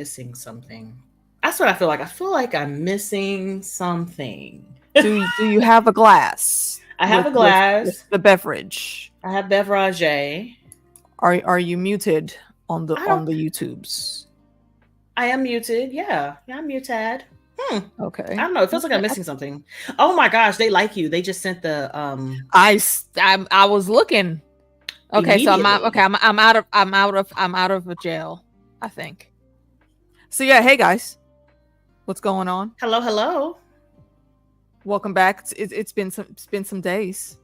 missing something. That's what I feel like. I feel like I'm missing something. Do you have a glass? I have a glass. With the beverage. I have beverage. Are you muted on the YouTubes? I am muted. Yeah, I'm muted. Okay. I don't know. It feels like I'm missing something. Oh my gosh, they like you. They just sent the I was looking. Okay, so I'm out of jail, I think. So yeah, hey guys. What's going on? Hello. Welcome back. It's been some days.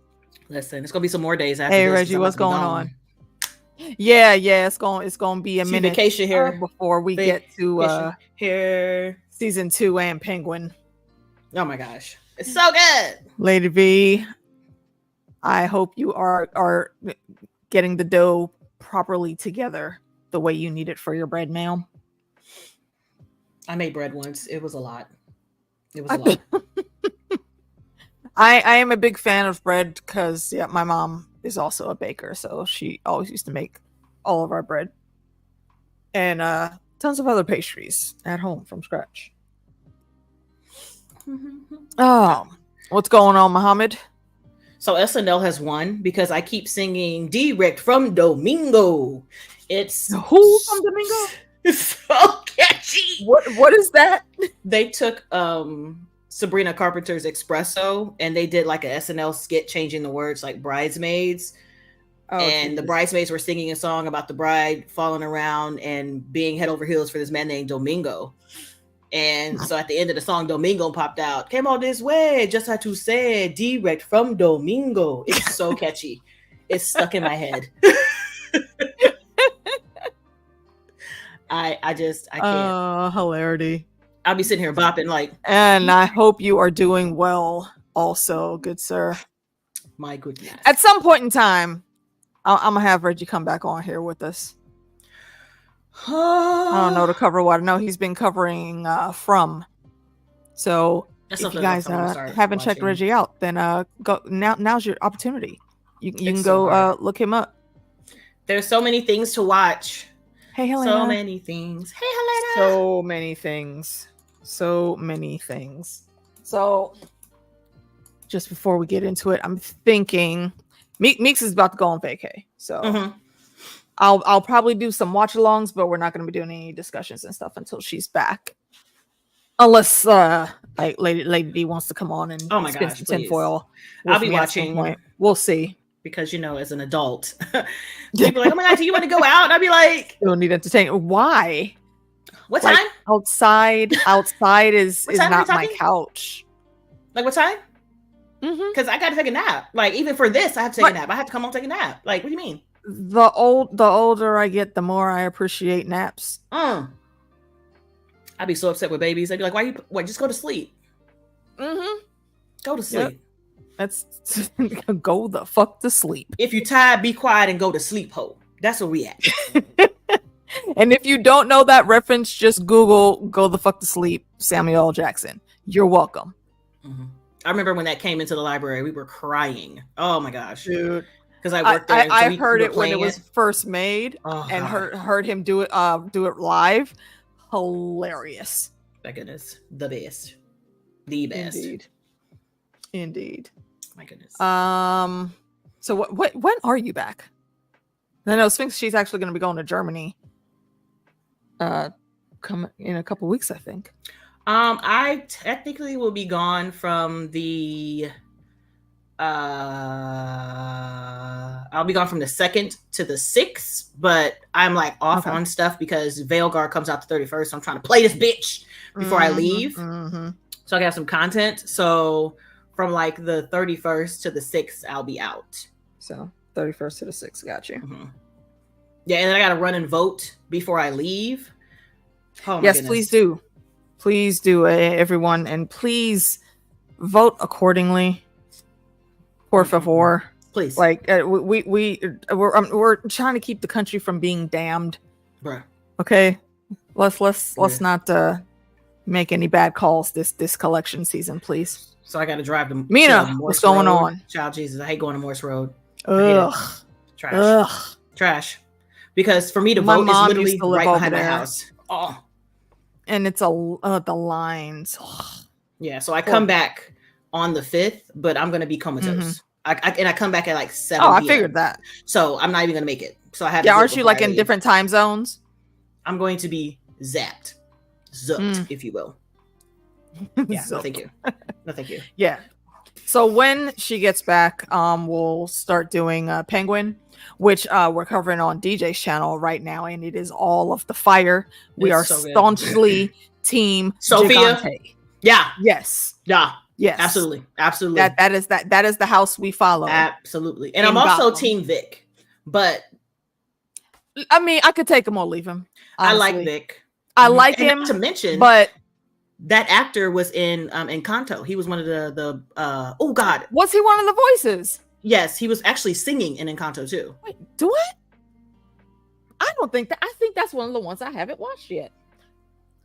Listen, it's gonna be some more days after. Hey Reggie, what's going on? Yeah, it's gonna be a minute vacation here before we get to here season 2 and Penguin. Oh my gosh, it's so good. Lady V, I hope you are getting the dough properly together the way you need it for your bread, ma'am. I made bread once. It was a lot. I am a big fan of bread because my mom is also a baker, so she always used to make all of our bread and tons of other pastries at home from scratch. What's going on, Muhammad? So SNL has won because I keep singing direct from Domingo. It's who from Domingo? It's so catchy. What is that? They took Sabrina Carpenter's Espresso and they did like a SNL skit changing the words like bridesmaids. The bridesmaids were singing a song about the bride falling around and being head over heels for this man named Domingo. And so at the end of the song, Domingo popped out. Came all this way, just had to say direct from Domingo. It's so catchy. It's stuck in my head. I can't. Hilarity. I'll be sitting here bopping like. And I hope you are doing well also, good sir. My goodness. At some point in time, I'm going to have Reggie come back on here with us. I don't know to cover what. I know he's been covering From. So if you guys haven't checked Reggie out, then go now's your opportunity. You can go look him up. There's so many things to watch. Hey Helena. So many things. Hey Helena. So many things. So just before we get into it, I'm thinking Meeks is about to go on vacay. So I'll probably do some watch-alongs, but we're not going to be doing any discussions and stuff until she's back. Unless like Lady D wants to come on and spin some tinfoil. I'll be watching. We'll see. Because, as an adult, people are like, oh my God, do you want to go out? And I'll be like, you don't need entertainment. Why? What time? Outside is not my couch. Like what time? Because I got to take a nap. Like even for this, I have to take a nap. I have to come home and take a nap. Like, what do you mean? The older I get, the more I appreciate naps. I'd be so upset with babies. I'd be like, why just go to sleep? Go to sleep. Yep. That's go the fuck to sleep. If you're tired, be quiet and go to sleep, ho. That's where we at. And if you don't know that reference, just Google "Go the fuck to sleep" Samuel L. Jackson. You're welcome. I remember when that came into the library, we were crying. Oh my gosh, dude! Because I worked there. I heard it when it was first made, and heard him do it live. Hilarious! My goodness, the best. Indeed. My goodness. So when are you back? I know Sphinx. She's actually going to be going to Germany. Come in a couple weeks, I think. I technically will be gone from the. I'll be gone from the 2nd to the 6th, but I'm like off on stuff because Veilguard comes out the 31st. So I'm trying to play this bitch before I leave, so I can have some content. So. From like the 31st to the 6th, I'll be out. So 31st to the 6th, got you. Yeah, and then I got to run and vote before I leave. Oh, yes, please do. Please do, everyone. And please vote accordingly. Por favor. Please. Like, we're trying to keep the country from being damned. Bruh. Okay? Let's not make any bad calls this collection season, please. So I got to drive to Mina. What's going on? Child Jesus, I hate going to Morse Road. Ugh. Trash. Because for me to vote is literally right behind my house. Oh, And it's the lines. Yeah, so I come back on the 5th, but I'm gonna be comatose. I come back at like 7 Oh, p.m. I figured that. So I'm not even gonna make it. So I have. Yeah, aren't you like in different time zones? I'm going to be zapped, if you will. Yeah, no thank you. No thank you. Yeah. So when she gets back, we'll start doing Penguin, which we're covering on DJ's channel right now, and it is all of the fire. We are so staunchly team Sophia. Gigante. Yeah. Yes. Yeah. Yes. Absolutely. Absolutely. That is the house we follow. Absolutely. And I'm also Team Vic, but I mean, I could take him or leave him. Honestly. I like Vic. I like him. Not to mention, but that actor was in Encanto. He was one of the oh god. Was he one of the voices? Yes, he was actually singing in Encanto too. Wait, do it? I don't think that. I think that's one of the ones I haven't watched yet.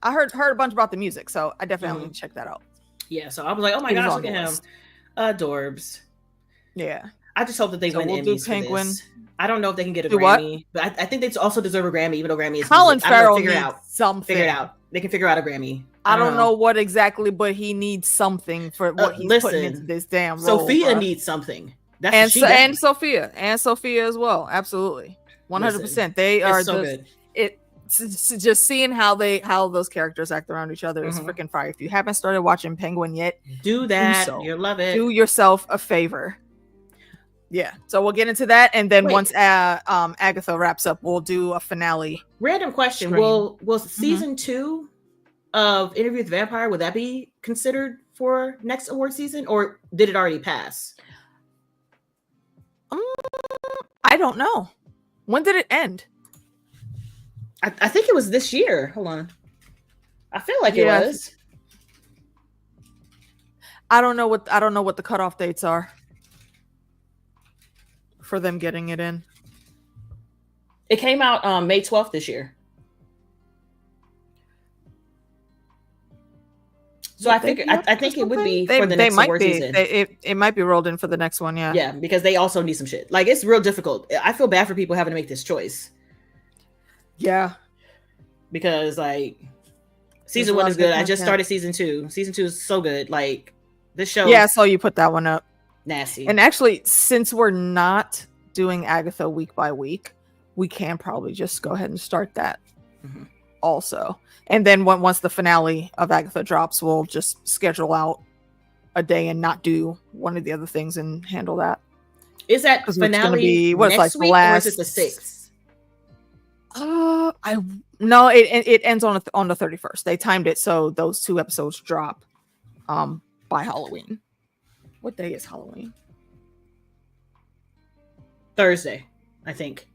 I heard a bunch about the music, so I definitely need to check that out. Yeah, so I was like, oh my gosh, look at him. Adorbs. Yeah. I just hope that they win Emmys for this. I don't know if they can get a Grammy, but I think they also deserve a Grammy, even though Grammy is Colin Farrell figure it out. They can figure out a Grammy. I don't know what exactly, but he needs something for what he's putting into this damn role. Sophia needs something. And Sophia as well. Absolutely, 100%. They are so good. Just seeing how those characters act around each other is freaking fire. If you haven't started watching Penguin yet, do that. You'll love it. Do yourself a favor. Yeah, so we'll get into that, and then once Agatha wraps up, we'll do a finale. Random question: Will season 2 of Interview with the Vampire, would that be considered for next award season, or did it already pass? I don't know. When did it end? I think it was this year. Hold on, I feel like it was. I don't know what the cutoff dates are for them getting it in. It came out May 12th this year. So I think it would be for the next award season. It might be rolled in for the next one, yeah. Yeah, because they also need some shit. Like, it's real difficult. I feel bad for people having to make this choice. Yeah. Because like season 1 is good. I just started season 2. Season 2 is so good. Like, this show. Yeah, so you put that one up. Nasty. And actually, since we're not doing Agatha week by week, we can probably just go ahead and start that also. And then once the finale of Agatha drops, we'll just schedule out a day and not do one of the other things and handle that. Is that finale next week, or is it the 6th? It ends on the 31st. They timed it so those 2 episodes drop by Halloween. What day is Halloween? Thursday, I think.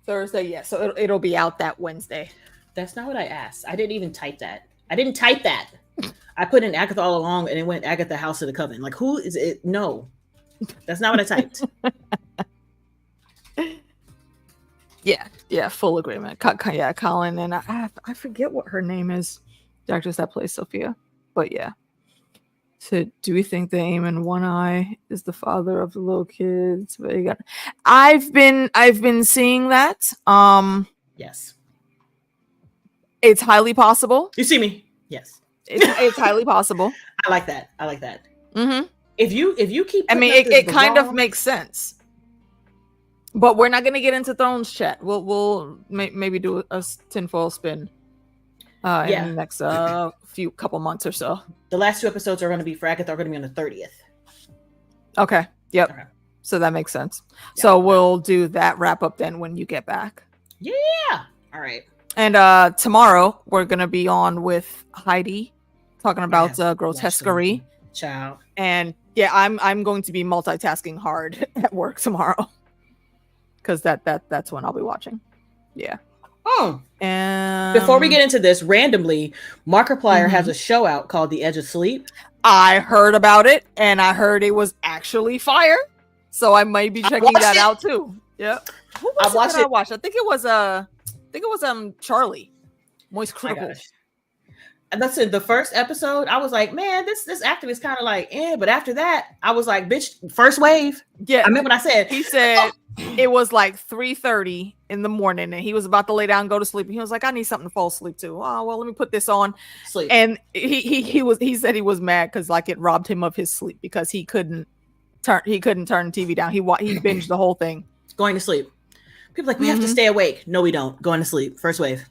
Thursday, yeah. So it'll be out that Wednesday. That's not what I asked. I didn't even type that. I didn't type that. I put in Agatha all along, and it went Agatha House of the Coven. Like, who is it? No, that's not what I typed. Yeah, full agreement. Yeah, Colin, and I forget what her name is. The actress that plays Sophia, but yeah. So, do we think the aim in one eye is the father of the little kids? But I've been seeing that. Yes. It's highly possible. You see me? Yes. It's highly possible. I like that. Mm-hmm. If you keep, I mean, it kind of makes sense. But we're not going to get into Thrones chat. We'll maybe do a tinfoil spin in the next couple months or so. The last 2 episodes are going to be for Agatha. Are going to be on the 30th. Okay. Yep. Okay. So that makes sense. Yeah. So we'll do that wrap up then when you get back. Yeah. All right. And tomorrow we're gonna be on with Heidi talking about grotesquerie. Ciao. And yeah, I'm going to be multitasking hard at work tomorrow because that's when I'll be watching. Yeah. Oh. And before we get into this, randomly, Markiplier has a show out called The Edge of Sleep. I heard about it, and I heard it was actually fire. So I might be checking that out too. Yep. Who was it that I watched? I think it was Charlie. Moist Cripple. And that's it. The first episode, I was like, man, this actor is kind of like, but after that, I was like, bitch, first wave. Yeah. I meant what I said. He said, it was like 3:30 in the morning, and he was about to lay down and go to sleep. He was like, I need something to fall asleep to. Oh, well, let me put this on. Sleep. And he said he was mad because like it robbed him of his sleep because he couldn't turn the TV down. He binged the whole thing. Going to sleep. People are like, we have to stay awake. No, we don't. Going to sleep. First wave.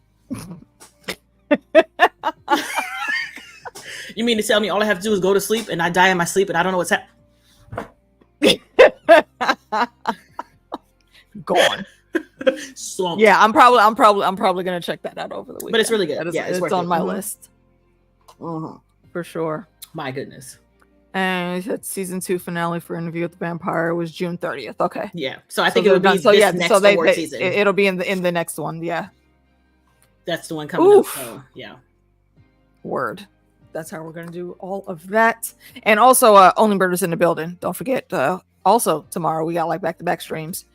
You mean to tell me all I have to do is go to sleep and I die in my sleep and I don't know what's happening? Gone. Slumped. Yeah, I'm probably gonna check that out over the weekend. But it's really good. It's on my list for sure. My goodness. And that season 2 finale for Interview with the Vampire was June 30th. Okay. Yeah. So I think it'll be this next award season. It'll be in the next one. Yeah. That's the one coming up. So yeah. Word. That's how we're gonna do all of that. And also, Only Murders in the Building. Don't forget. Also tomorrow we got like back-to-back streams.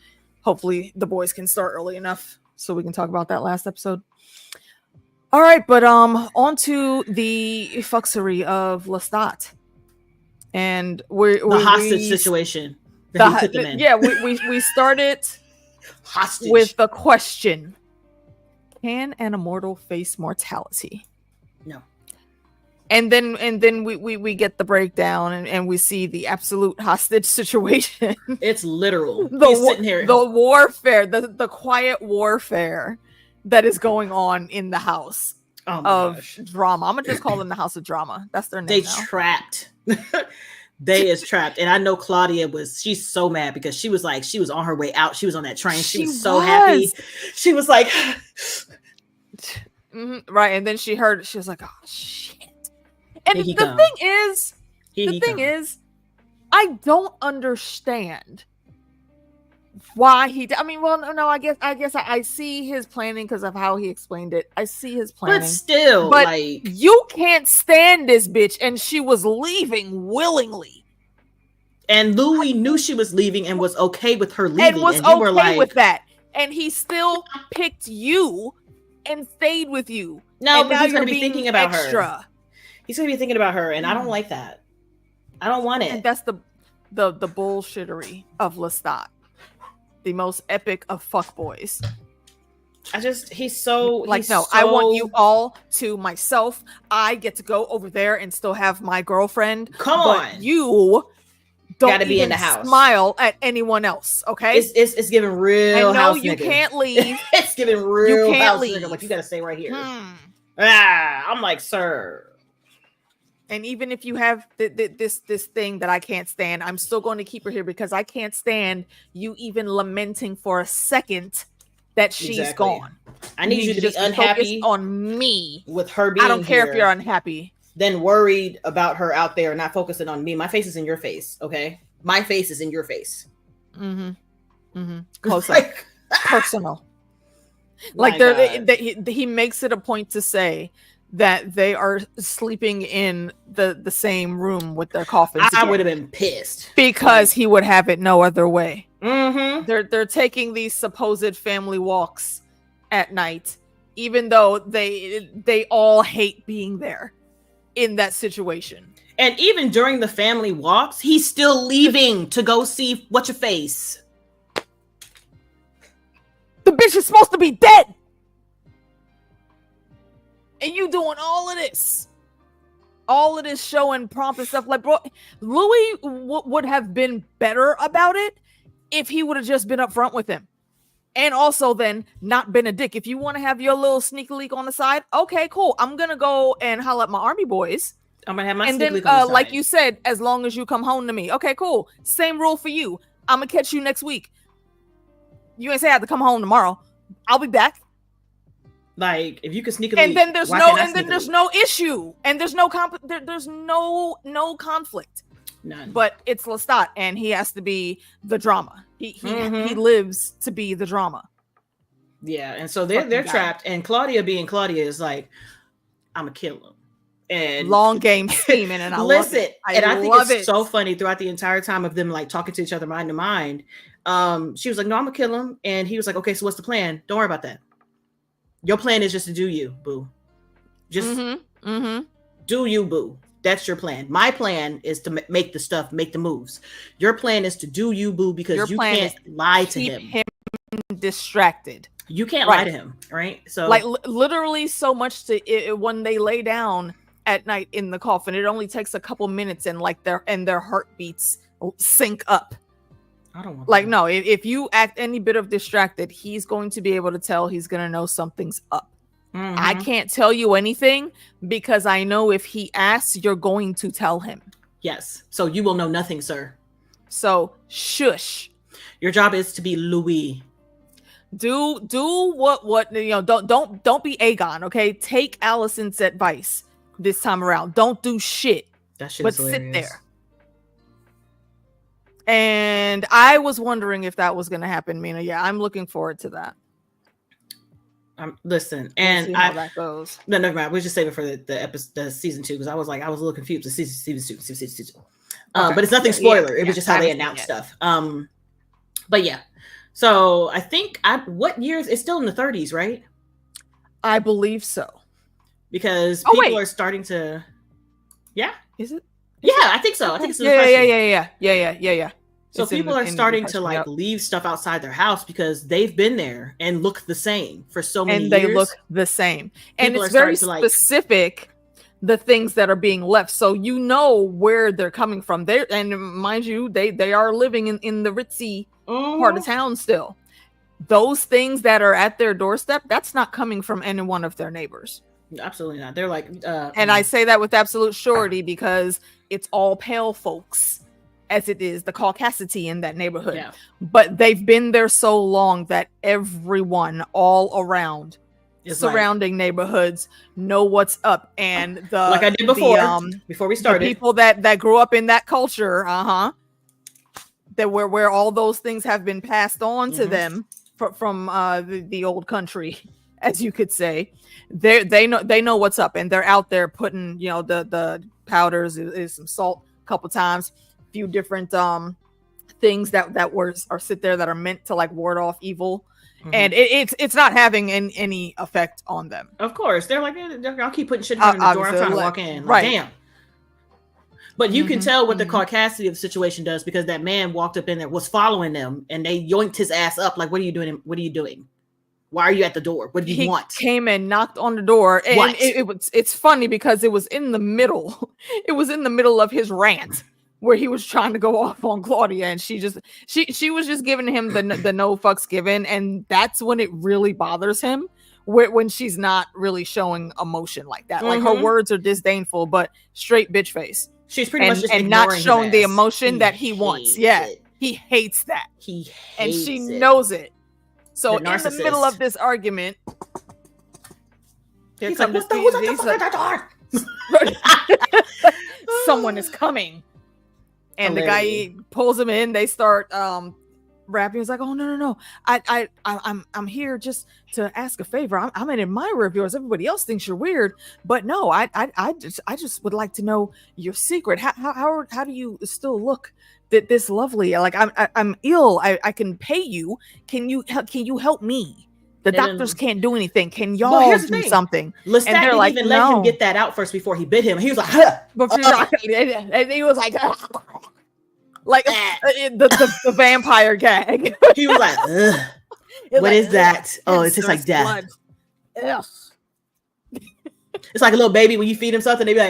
Hopefully the boys can start early enough so we can talk about that last episode. All right, but on to the fuckery of Lestat. And the hostage situation that he put them in. Yeah, we started hostage with the question: can an immortal face mortality? No. And then we get the breakdown and we see the absolute hostage situation. It's literal. He's sitting here. The warfare, the quiet warfare that is going on in the house of drama. I'm gonna just call them the House of Drama. That's their name. They trapped. They is trapped. And I know Claudia she's so mad because she was on her way out. She was on that train. She was so happy. She was like right. And then she was like, oh shit. And the thing is, I don't understand why I guess I see his planning because of how he explained it. I see his planning. But still, you can't stand this bitch, and she was leaving willingly. And Louis knew she was leaving and was okay with her leaving. And was okay with that. And he still picked you and stayed with you. No, but he's going to be thinking about her. He's going to be thinking about her, and I don't like that. I don't want it. And that's the bullshittery of Lestat. The most epic of fuckboys. I want you all to myself. I get to go over there and still have my girlfriend. Come on. You don't gotta be in the house. Smile at anyone else, okay? It's giving real house nigga. You can't leave. It's giving real you can't house leave. nigga. Like, you gotta stay right here. I'm like, sir. And even if you have this thing that I can't stand, I'm still going to keep her here because I can't stand you even lamenting for a second that she's gone. I need you to be unhappy on me with her being here. I don't care if you're unhappy. Then worried about her out there, not focusing on me. My face is in your face, okay? My face is in your face. Close up. Personal. Like he makes it a point to say that they are sleeping in the same room with their coffins. I would have been pissed because he would have it no other way. They're taking these supposed family walks at night, even though they all hate being there in that situation. And even during the family walks, he's still leaving to go see what's your face. The bitch is supposed to be dead. And you doing all of this show and prompt and stuff. Like, bro, Louis would have been better about it if he would have just been up front with him. And also then not been a dick. If you want to have your little sneaky leak on the side, okay, cool. I'm going to go and holler at my army boys. I'm going to have my sneaky leak on the side. Like you said, as long as you come home to me. Okay, cool. Same rule for you. I'm going to catch you next week. You ain't say I have to come home tomorrow. I'll be back. Like, if you can sneak a and then there's no issue, and there's no there's no conflict. None. But it's Lestat, and he has to be the drama. He lives to be the drama. Yeah, and so they're trapped, and Claudia being Claudia is like, I'm gonna kill him. And long game scheming, and I love it. I think it's so funny throughout the entire time of them like talking to each other mind to mind. She was like, no, I'm gonna kill him, and he was like, okay, so what's the plan? Don't worry about that. Your plan is just to do you, boo. Just do you, boo. That's your plan. My plan is to make the stuff, make the moves. Your plan is to do you, boo, because you can't lie to him. Distracted. You can't lie to him, right? So like literally so much to when they lay down at night in the coffin, it only takes a couple minutes and like their heartbeats sync up. I don't want like that. No, if you act any bit of distracted, he's going to be able to tell. He's going to know something's up. I can't tell you anything because I know if he asks, you're going to tell him. Yes. So you will know nothing, sir. So shush. Your job is to be Louis. Do what don't be Aegon, okay? Take Allison's advice this time around. Don't do shit. That shit but is hilarious. Sit there. And I was wondering if that was going to happen, Mina. Yeah, I'm looking forward to that. Listen, and see how that goes. No, never mind. We'll just save it for the episode, the season 2, because I was a little confused. The season 2. Okay. But it's nothing spoiler. It was just how they announced stuff. But yeah. So I think what years? It's still in the 30s, right? I believe so. Because people are starting to. Yeah. Is it? Yeah, I think so. I think it's yeah. So people are starting to like leave stuff outside their house because they've been there and look the same for so many years. And they look the same. And it's very specific, the things that are being left. So you know where they're coming from. And mind you, they are living in the ritzy part of town still. Those things that are at their doorstep, that's not coming from any one of their neighbors. Absolutely not. They're like and I say that with absolute surety because it's all pale folks, as it is the caucasity in that neighborhood. Yeah. But they've been there so long that everyone all around surrounding neighborhoods know what's up. And like I did before we started, the people that grew up in that culture, that where all those things have been passed on to them from the old country, as you could say. They know what's up, and they're out there putting the powders, is some salt a couple times, a few different things that are sit there that are meant to like ward off evil, and it's not having any effect on them. Of course, they're like, I'll keep putting shit in the door. I'm trying to walk in, like, damn. But you can tell what the caucasity of the situation does, because that man walked up in there, was following them, and they yoinked his ass up. Like, what are you doing? What are you doing? Why are you at the door? What do you want? He came and knocked on the door. And it's funny because it was in the middle. It was in the middle of his rant where he was trying to go off on Claudia, and she was just giving him the no fucks given. And that's when it really bothers him, when she's not really showing emotion like that. Like her words are disdainful, but straight bitch face. She's pretty much just not showing the emotion that he wants. Yeah, he hates that. And she knows it. So in the middle of this argument, here comes someone is coming, and the guy pulls him in. They start rapping. He's like, "Oh no! I'm here just to ask a favor. I'm an admirer of yours. Everybody else thinks you're weird, but no, I just would like to know your secret. How do you still look this lovely? Like I'm ill. I can pay you. Can you help me? The doctors can't do anything. Can y'all do something?" Lestat didn't like, even let him get that out first before he bit him. He was like, huh. And he was like, like the vampire gag. He was like, ugh. What is that? Oh, it's just like death. Ugh. It's like a little baby when you feed him something, they be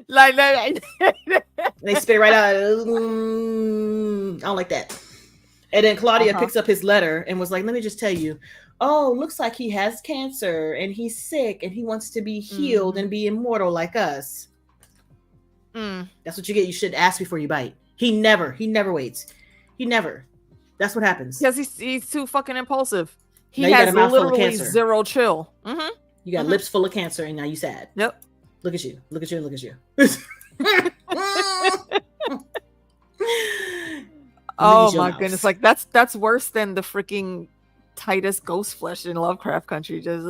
like and they spit it right out. I don't like that. And then Claudia picks up his letter and was like, let me just tell you, looks like he has cancer and he's sick and he wants to be healed and be immortal like us. That's what you get. You should ask before you bite. He never waits. He never. That's what happens. Because he's too fucking impulsive. He has literally zero chill. You got lips full of cancer and now you sad. Yep. Look at you. Look at you. Look at you. Oh my goodness. Like that's worse than the freaking Titus ghost flesh in Lovecraft Country. Just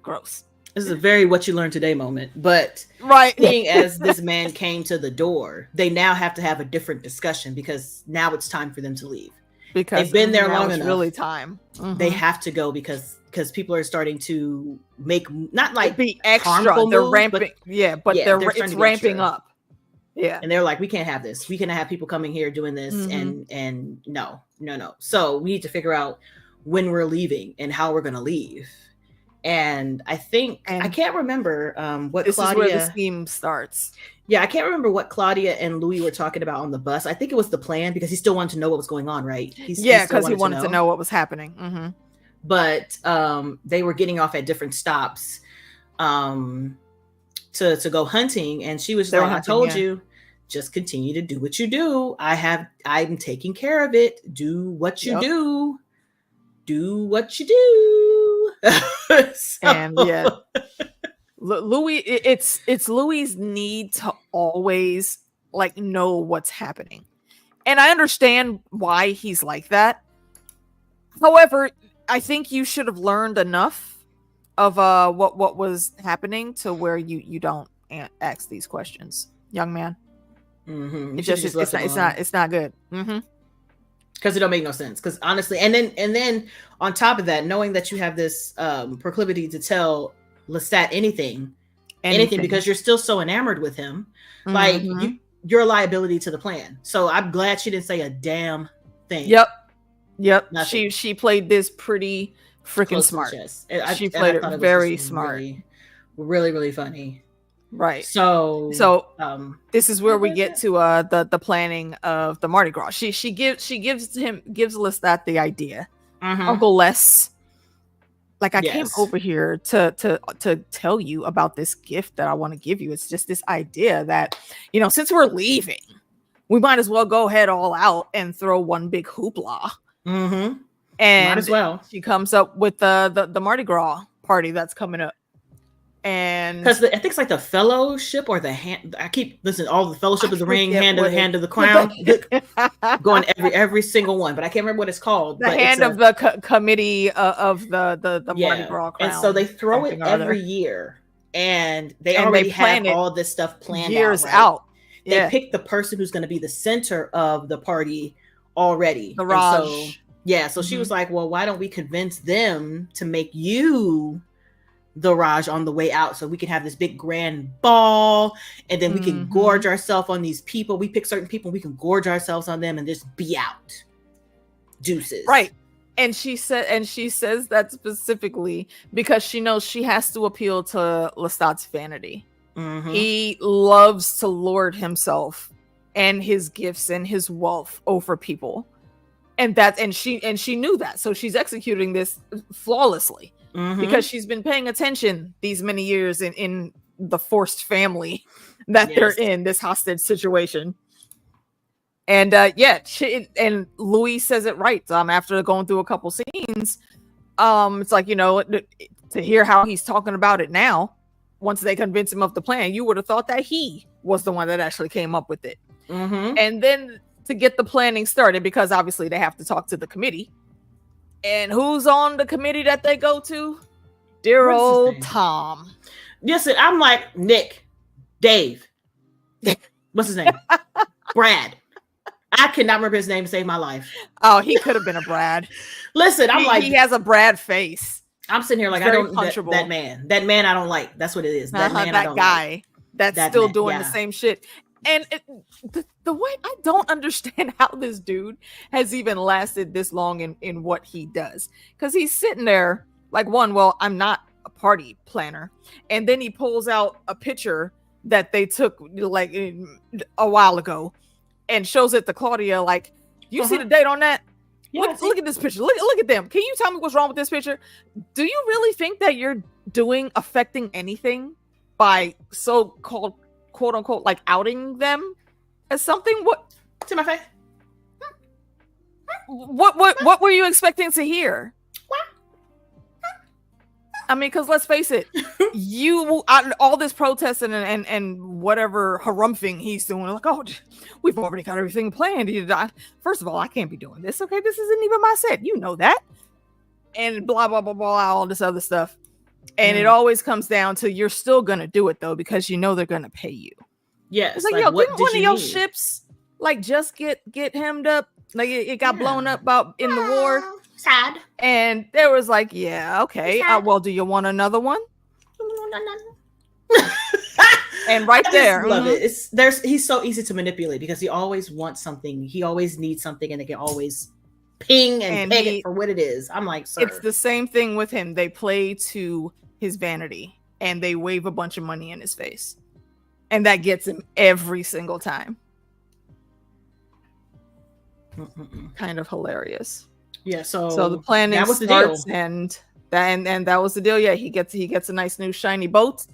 gross. This is a very what you learned today moment, but seeing as this man came to the door, they now have to have a different discussion because now it's time for them to leave. because they've been there long enough. Really time. They have to go because people are starting to make not like be extra. They're ramping, but it's ramping up. Yeah, and they're like, we can't have this. We cannot have people coming here doing this, and no. So we need to figure out when we're leaving and how we're going to leave. And I think I can't remember what this Claudia, is where the scheme starts. Yeah, I can't remember what Claudia and Louis were talking about on the bus. I think it was the plan because he still wanted to know what was going on, right? Because he wanted to know what was happening. Mm-hmm. But they were getting off at different stops to go hunting, and she was like, "I told you, just continue to do what you do. I'm taking care of it. Do what you do. Do what you do." And Louis, it's Louis's need to always like know what's happening, and I understand why he's like that. However, I think you should have learned enough of what was happening to where you don't ask these questions, young man. Mm-hmm. It's not good. Mm-hmm. Because it don't make no sense. Because honestly, and then on top of that, knowing that you have this proclivity to tell Lestat anything because you're still so enamored with him, like you're a liability to the plan. So I'm glad she didn't say a damn thing. Yep. She played this pretty freaking smart. She played it very smart. Really, really funny. Right. So this is where we get to the planning of the Mardi Gras. She gives Lestat the idea. Uncle Les, like, I came over here to tell you about this gift that I want to give you. It's just this idea that, since we're leaving, we might as well go head all out and throw one big hoopla. And might as well. She comes up with the Mardi Gras party that's coming up. And because I think it's like the fellowship or the hand. I keep listening. All the fellowship of the ring, hand of the crown, going every single one. But I can't remember what it's called. The hand of the committee of the Mardi Gras crown. And so they throw it every year, and they already have all this stuff planned years out. They pick the person who's going to be the center of the party already. The Raj. So she was like, "Well, why don't we convince them to make you the Raj on the way out, so we can have this big grand ball, and then we can gorge ourselves on these people. We pick certain people, we can gorge ourselves on them and just be out. Deuces." Right. And she says that specifically because she knows she has to appeal to Lestat's vanity. He loves to lord himself and his gifts and his wealth over people. And she knew that. So she's executing this flawlessly. Because she's been paying attention these many years in the forced family that they're in, this hostage situation. And and Louis says it right. After going through a couple scenes, it's like, to hear how he's talking about it now, once they convince him of the plan, you would have thought that he was the one that actually came up with it. And then to get the planning started, because obviously they have to talk to the committee. And who's on the committee that they go to? Dear old Tom. Listen, I'm like, Nick, Dave. What's his name? Brad. I cannot remember his name to save my life. Oh, he could have been a Brad. Listen, he has a Brad face. I'm sitting here like, I don't that man. That man I don't like. That's what it is. That man I don't guy like. That's still doing the same shit. And the way I don't understand how this dude has even lasted this long in what he does. Because he's sitting there like, I'm not a party planner. And then he pulls out a picture that they took like a while ago and shows it to Claudia like, you see the date on that? Look at this picture. Look at them. Can you tell me what's wrong with this picture? Do you really think that you're affecting anything by so-called quote unquote like outing them as something? What to my face? What were you expecting to hear? I mean, because let's face it, all this protesting and whatever harumphing he's doing, like, oh, we've already got everything planned. First of all, I can't be doing this. Okay, this isn't even my set. You know that. And blah, blah, blah, blah, all this other stuff. And it always comes down to you're still going to do it, though, because you know they're going to pay you. Yeah. It's like, yo, didn't one of your ships like just get hemmed up Like it got blown up about in the war. Sad. And there was like, yeah, okay. Well, do you want another one? And right there, love it. He's so easy to manipulate because he always wants something. He always needs something, and they can always ping and peg it for what it is. I'm like, sir. It's the same thing with him. They play to his vanity, and they wave a bunch of money in his face, and that gets him every single time. Kind of hilarious. Yeah. So the planning starts, and that was the deal. Yeah, he gets a nice new shiny boat.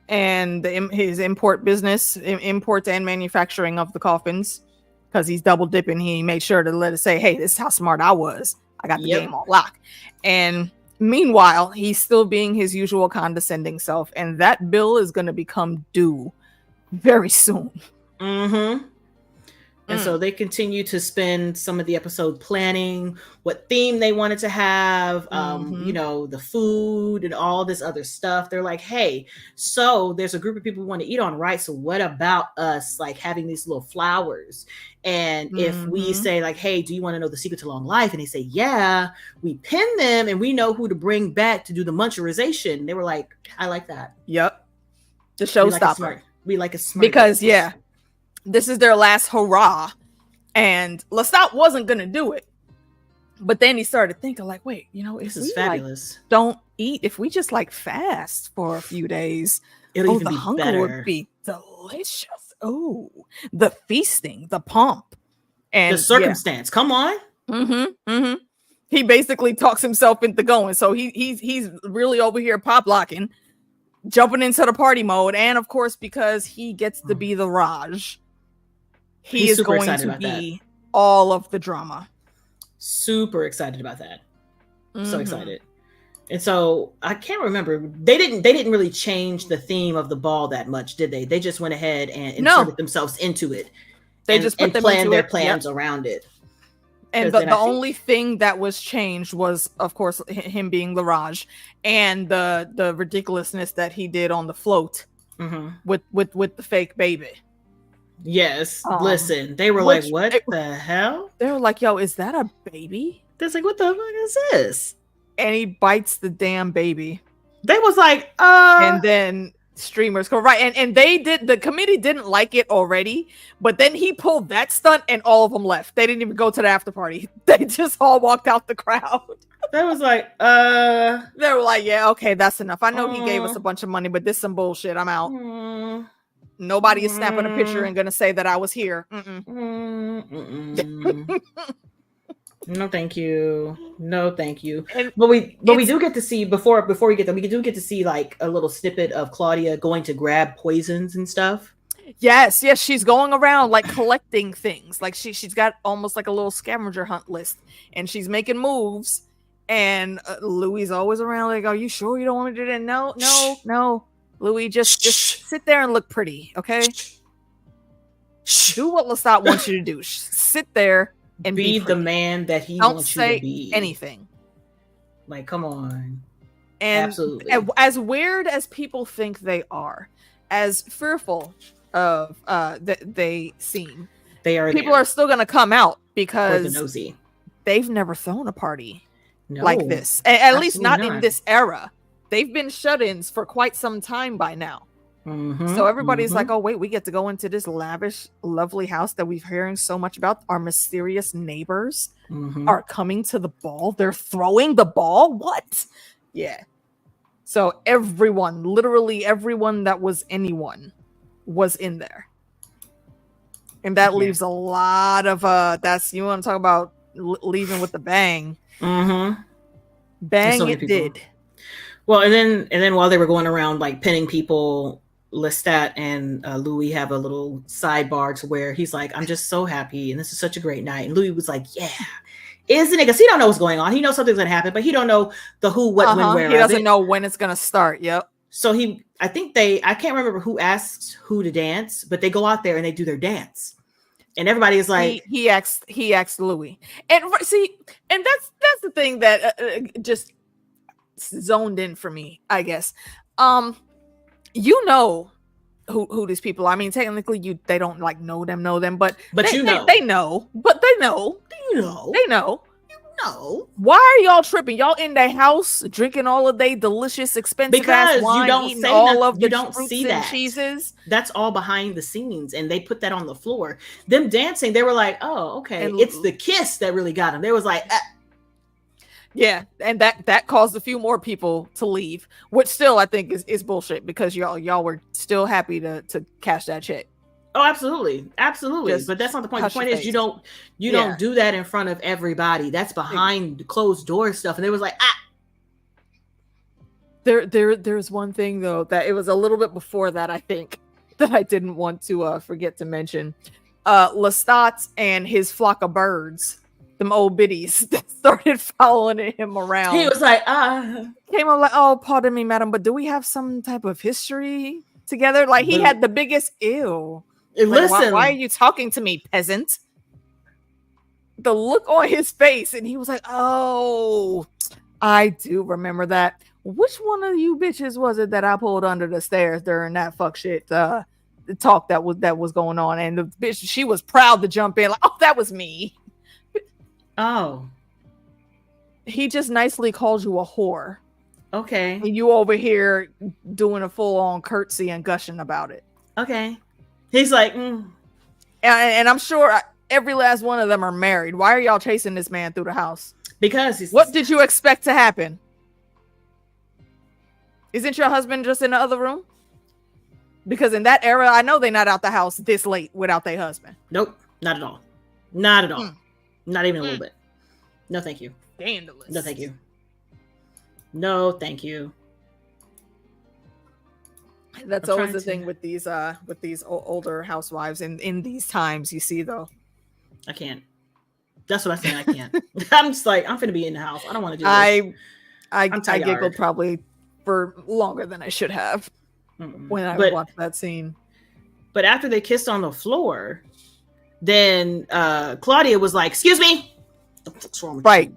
And his import business, import and manufacturing of the coffins, because he's double dipping. He made sure to let us say, hey, this is how smart I was. I got the game on lock. And meanwhile, he's still being his usual condescending self. And that bill is going to become due very soon. Mm-hmm. And so they continue to spend some of the episode planning what theme they wanted to have, you know, the food and all this other stuff. They're like, hey, so there's a group of people who want to eat on, right? So what about us like having these little flowers? And if we say like, hey, do you want to know the secret to long life? And they say, yeah, we pin them and we know who to bring back to do the muncherization. They were like, I like that. Yep. The showstopper. We like a smart. Because this is their last hurrah, and Lestat wasn't gonna do it, but then he started thinking like, wait, you know, this is fabulous. Like, don't eat. If we just like fast for a few days, the hunger better. Would be delicious. Oh, the feasting, the pomp, and the circumstance. Come on. He basically talks himself into going. So he's really over here pop locking, jumping into the party mode, and of course because he gets to be the Raj. He is going to be all of the drama. Super excited about that. So excited. And so I can't remember. They didn't really change the theme of the ball that much, did they? They just went ahead and inserted themselves into it. They just put them planned their plans around it. And the only thing that was changed was, of course, him being the Raj and the ridiculousness that he did on the float with the fake baby. Yes, listen, they were like, what the hell? They were like, yo, is that a baby? They're like, what the fuck is this? And he bites the damn baby. They was like, and then streamers go right, and the committee didn't like it already, but then he pulled that stunt and all of them left. They didn't even go to the after party. They just all walked out the crowd. They was like, they were like, yeah, okay, that's enough. I know he gave us a bunch of money, but this is some bullshit. I'm out. Nobody is snapping a picture and gonna say that I was here. No, thank you. No, thank you. But we do get to see before we get there. We do get to see like a little snippet of Claudia going to grab poisons and stuff. Yes, she's going around like collecting things. Like she's got almost like a little scavenger hunt list, and she's making moves. And Louis always around like, "Are you sure you don't want to do that?" No. Louis, just sit there and look pretty, okay? Do what Lestat wants you to do. Sit there and be the man that he wants you to be. Don't say anything. Like, come on. And absolutely. As weird as people think they are, as fearful of they seem, people are still gonna come out because they've never thrown a party like this. At least not in this era. They've been shut-ins for quite some time by now. So everybody's like, oh, wait, we get to go into this lavish, lovely house that we've hearing so much about. Our mysterious neighbors are coming to the ball. They're throwing the ball? What? Yeah. So everyone, literally everyone that was anyone was in there. And that leaves a lot of, you want to talk about leaving with the bang. Bang, so it did. Well, and then while they were going around like pinning people, Lestat and Louis have a little sidebar to where he's like, I'm just so happy and this is such a great night. And Louis was like, yeah, isn't it? Because he don't know what's going on. He knows something's gonna happen, but he don't know the who, what, when, where. He doesn't know when it's gonna start. Yep. So I can't remember who asked who to dance, but they go out there and they do their dance. And everybody is like, he asked Louis. And see, and that's the thing that just zoned in for me, I guess. You know who these people are. I mean, technically they don't like know them, but they know. They know. But they know. You know. They know. No. Why are y'all tripping? Y'all in the house drinking all of they delicious, expensive ass wine, you don't eating say all nothing. of the You don't fruits see and that. cheeses. That's all behind the scenes, and they put that on the floor. Them dancing, they were like, "Oh, okay." And it's the kiss that really got them. They was like, Yeah, and that caused a few more people to leave, which still I think is bullshit because y'all were still happy to cash that check. Oh, absolutely. But that's not the point. The point is you don't do that in front of everybody. That's behind closed door stuff. And it was like, There's one thing though that it was a little bit before that I think that I didn't want to forget to mention. Lestat and his flock of birds, them old biddies that started following him around. He was like, came on like, oh, pardon me, madam, but do we have some type of history together? Like he had the biggest ew. Like, listen, why are you talking to me, peasant? The look on his face, and he was like, "Oh, I do remember that. Which one of you bitches was it that I pulled under the stairs during that fuck shit talk that was going on?" And the bitch, she was proud to jump in, like, "Oh, that was me." Oh, he just nicely called you a whore. Okay, and you over here doing a full on curtsy and gushing about it. Okay. He's like, and I'm sure every last one of them are married. Why are y'all chasing this man through the house? Because what did you expect to happen? Isn't your husband just in the other room? Because in that era, I know they're not out the house this late without their husband. Nope, not at all. Not at all. Not even a little bit. No, thank you. Scandalous. No, thank you. No, thank you. That's always the thing with these older housewives in these times, you see, though. I can't. That's what I say. I can't. I'm just like, I'm finna be in the house. I don't want to do this. I giggled probably for longer than I should have when I watched that scene. But after they kissed on the floor, then Claudia was like, "Excuse me, what the fuck's wrong with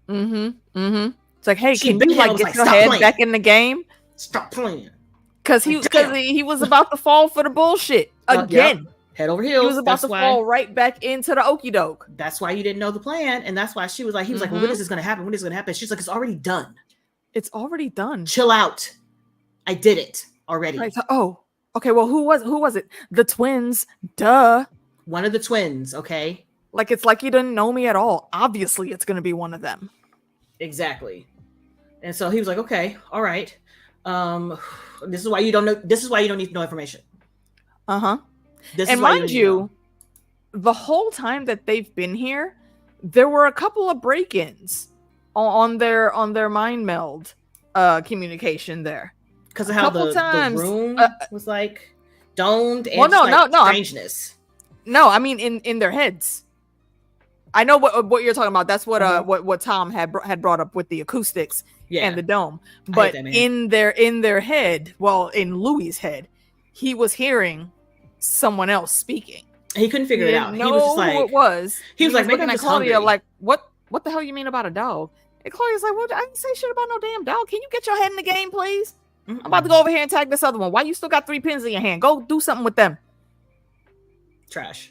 you?" It's like, hey, can you like get your head back in the game? Stop playing. Because he was about to fall for the bullshit again. Yep. Head over heels. He was about to fall right back into the okie doke. That's why you didn't know the plan, and that's why she was like, he was like, well, when is this going to happen? When is it going to happen? She's like, it's already done. It's already done. Chill out. I did it already. Right, so, okay. Well, who was it? The twins. Duh. One of the twins. Okay. Like it's like you didn't know me at all. Obviously, it's going to be one of them. Exactly. And so he was like, okay, all right. This is why you don't know. This is why you don't need to know information. And mind you, the whole time that they've been here, there were a couple of break-ins on their mind meld communication there. Because of how the room was like domed and strangeness. No, I mean in their heads. I know what you're talking about. That's what Tom had brought up with the acoustics and the dome. But in their head, well, in Louis's head, he was hearing someone else speaking. He couldn't figure it out. He was just like, who it was. He was like making us Claudia, hungry. like, what the hell you mean about a dog? And Claudia's like, well, I didn't say shit about no damn dog. Can you get your head in the game, please? I'm about to go over here and tag this other one. Why you still got 3 pins in your hand? Go do something with them. Trash.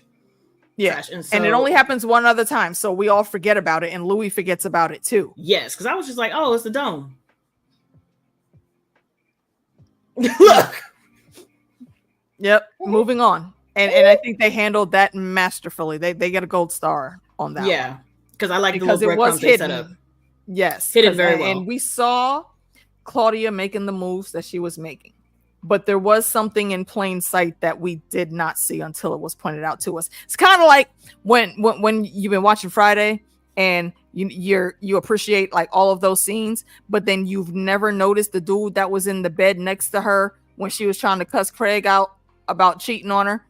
Yeah, and it only happens one other time, so we all forget about it, and Louis forgets about it too. Yes, because I was just like, oh, it's the dome. Look. Yep, moving on. And I think they handled that masterfully. They get a gold star on that. Yeah, because I like the little breadcrumbs they set up. Yes, hidden very well. And we saw Claudia making the moves that she was making. But there was something in plain sight that we did not see until it was pointed out to us. It's kind of like when you've been watching Friday and you appreciate like all of those scenes, but then you've never noticed the dude that was in the bed next to her when she was trying to cuss Craig out about cheating on her.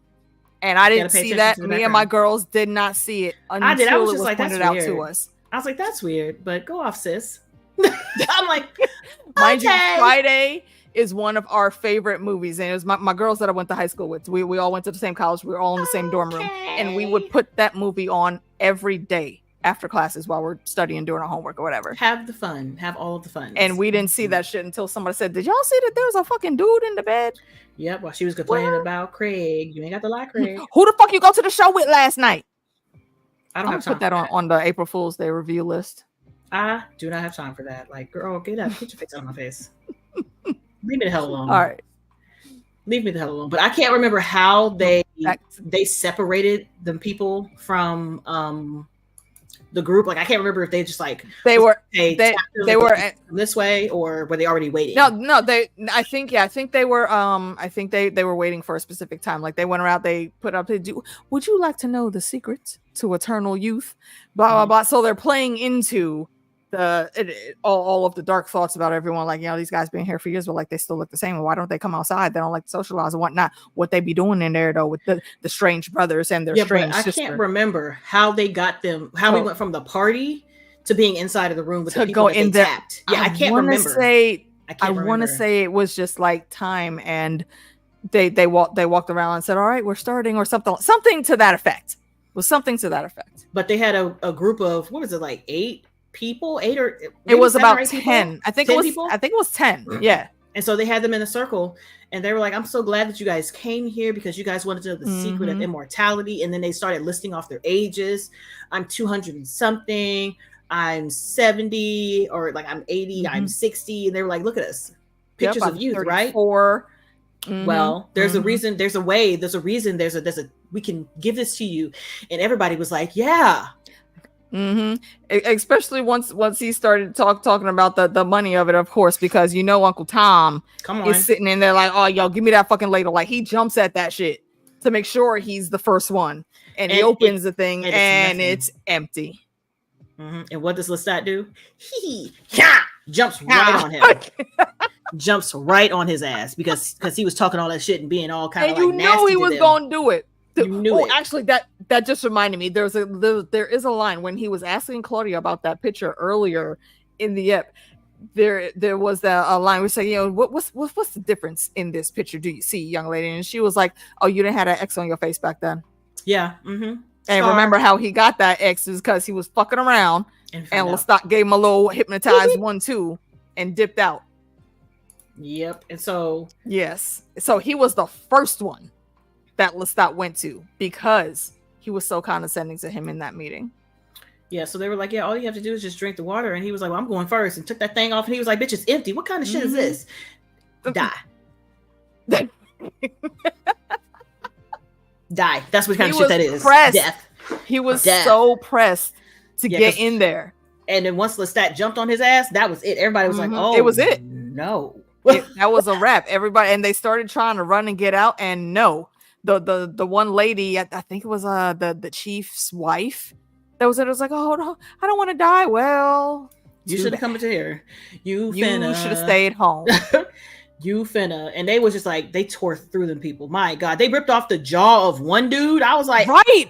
And I didn't see that. Me and my girls did not see it until I did. I was it just was like, pointed that's out weird. to us. I was like, that's weird, but go off, sis. I'm like, mind you, Friday is one of our favorite movies, and it was my girls that I went to high school with. We all went to the same college. We were all in the same dorm room, and we would put that movie on every day after classes while we're studying, doing our homework or whatever. Have the fun. Have all of the fun. And we didn't see that shit until somebody said, "Did y'all see that there was a fucking dude in the bed?" Yep. While she was complaining about Craig, you ain't got to lie, Craig. Who the fuck you go to the show with last night? I don't I'm have time. Put that on the April Fool's Day review list. I do not have time for that. Like, girl, get your face out of my face. Leave me the hell alone. All right. Leave me the hell alone. But I can't remember how they separated the people from the group. Like, I can't remember if they just like they were this way, or were they already waiting? No, I think they were they were waiting for a specific time. Like, they went around, they put up, would you like to know the secret to eternal youth? Blah blah blah. So they're playing into all of the dark thoughts about everyone, like, these guys been here for years, but like they still look the same. Why don't they come outside? They don't like to socialize and whatnot. What they be doing in there though with the strange brothers and their strange sister. I can't remember how they got them. How we went from the party to being inside of the room with the people that they tapped. Yeah, I can't remember. I want to say it was just like time, and they walked around and said, "All right, we're starting," or something to that effect. It was something to that effect. But they had a group of, what was it, like 8 people? 8 or it was about 10. I think it was 10. Yeah. And so they had them in a circle, and they were like, I'm so glad that you guys came here because you guys wanted to know the secret of immortality. And then they started listing off their ages. I'm 200 and something. I'm 70, or like I'm 80. I'm 60. And they were like, look at us. Pictures of youth, 34. Right? Well, there's a reason, there's a way, there's a reason, we can give this to you. And everybody was like, yeah. Especially once he started talking about the money of it, of course, because Uncle Tom is sitting in there like, oh, yo, give me that fucking ladle. Like, he jumps at that shit to make sure he's the first one, and he opens the thing and it's empty. And what does Lestat do? He jumps right on him. Jumps right on his ass because he was talking all that shit and being all kind of like nasty. He was gonna do it. You knew it. Actually, that just reminded me. There is a line when he was asking Claudia about that picture earlier in the ep. There was a line where saying, what's the difference in this picture? Do you see, young lady? And she was like, oh, you didn't have that X on your face back then. Yeah. And remember how he got that X is because he was fucking around, and Lestat gave him a little hypnotized 1-2 and dipped out. Yep. And so so he was the first one that Lestat went to because he was so condescending to him in that meeting. Yeah, so they were like, yeah, all you have to do is just drink the water. And he was like, well, I'm going first, and took that thing off, and he was like, bitch, it's empty. What kind of shit is this? Die. Die. That's what kind of shit that is. Death. He was so pressed to get in there. And then once Lestat jumped on his ass, that was it. Everybody was like, oh, it was it. No. That was a wrap. Everybody, and they started trying to run and get out, and no. The one lady, I think it was the chief's wife, that was it. It was like, oh no, I don't want to die. Well, you should have come to here. You should have stayed home. And they was just like, they tore through them people. My God, they ripped off the jaw of one dude. I was like, right,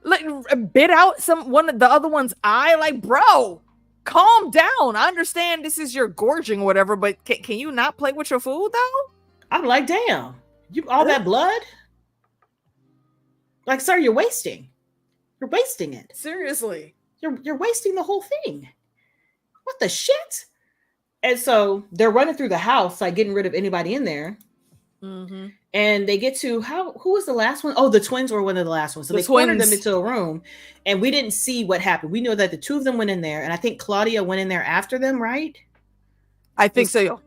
like bit out one of the other one's eye. Like, bro, calm down. I understand this is your gorging or whatever, but can you not play with your food though? I'm like, damn, all that blood. Like, sir, you're wasting. You're wasting it. Seriously. You're wasting the whole thing. What the shit? And so they're running through the house, like getting rid of anybody in there. And they get to who was the last one? Oh, the twins were one of the last ones. So they cornered them into a room, and we didn't see what happened. We know that the two of them went in there, and I think Claudia went in there after them, right? I think so.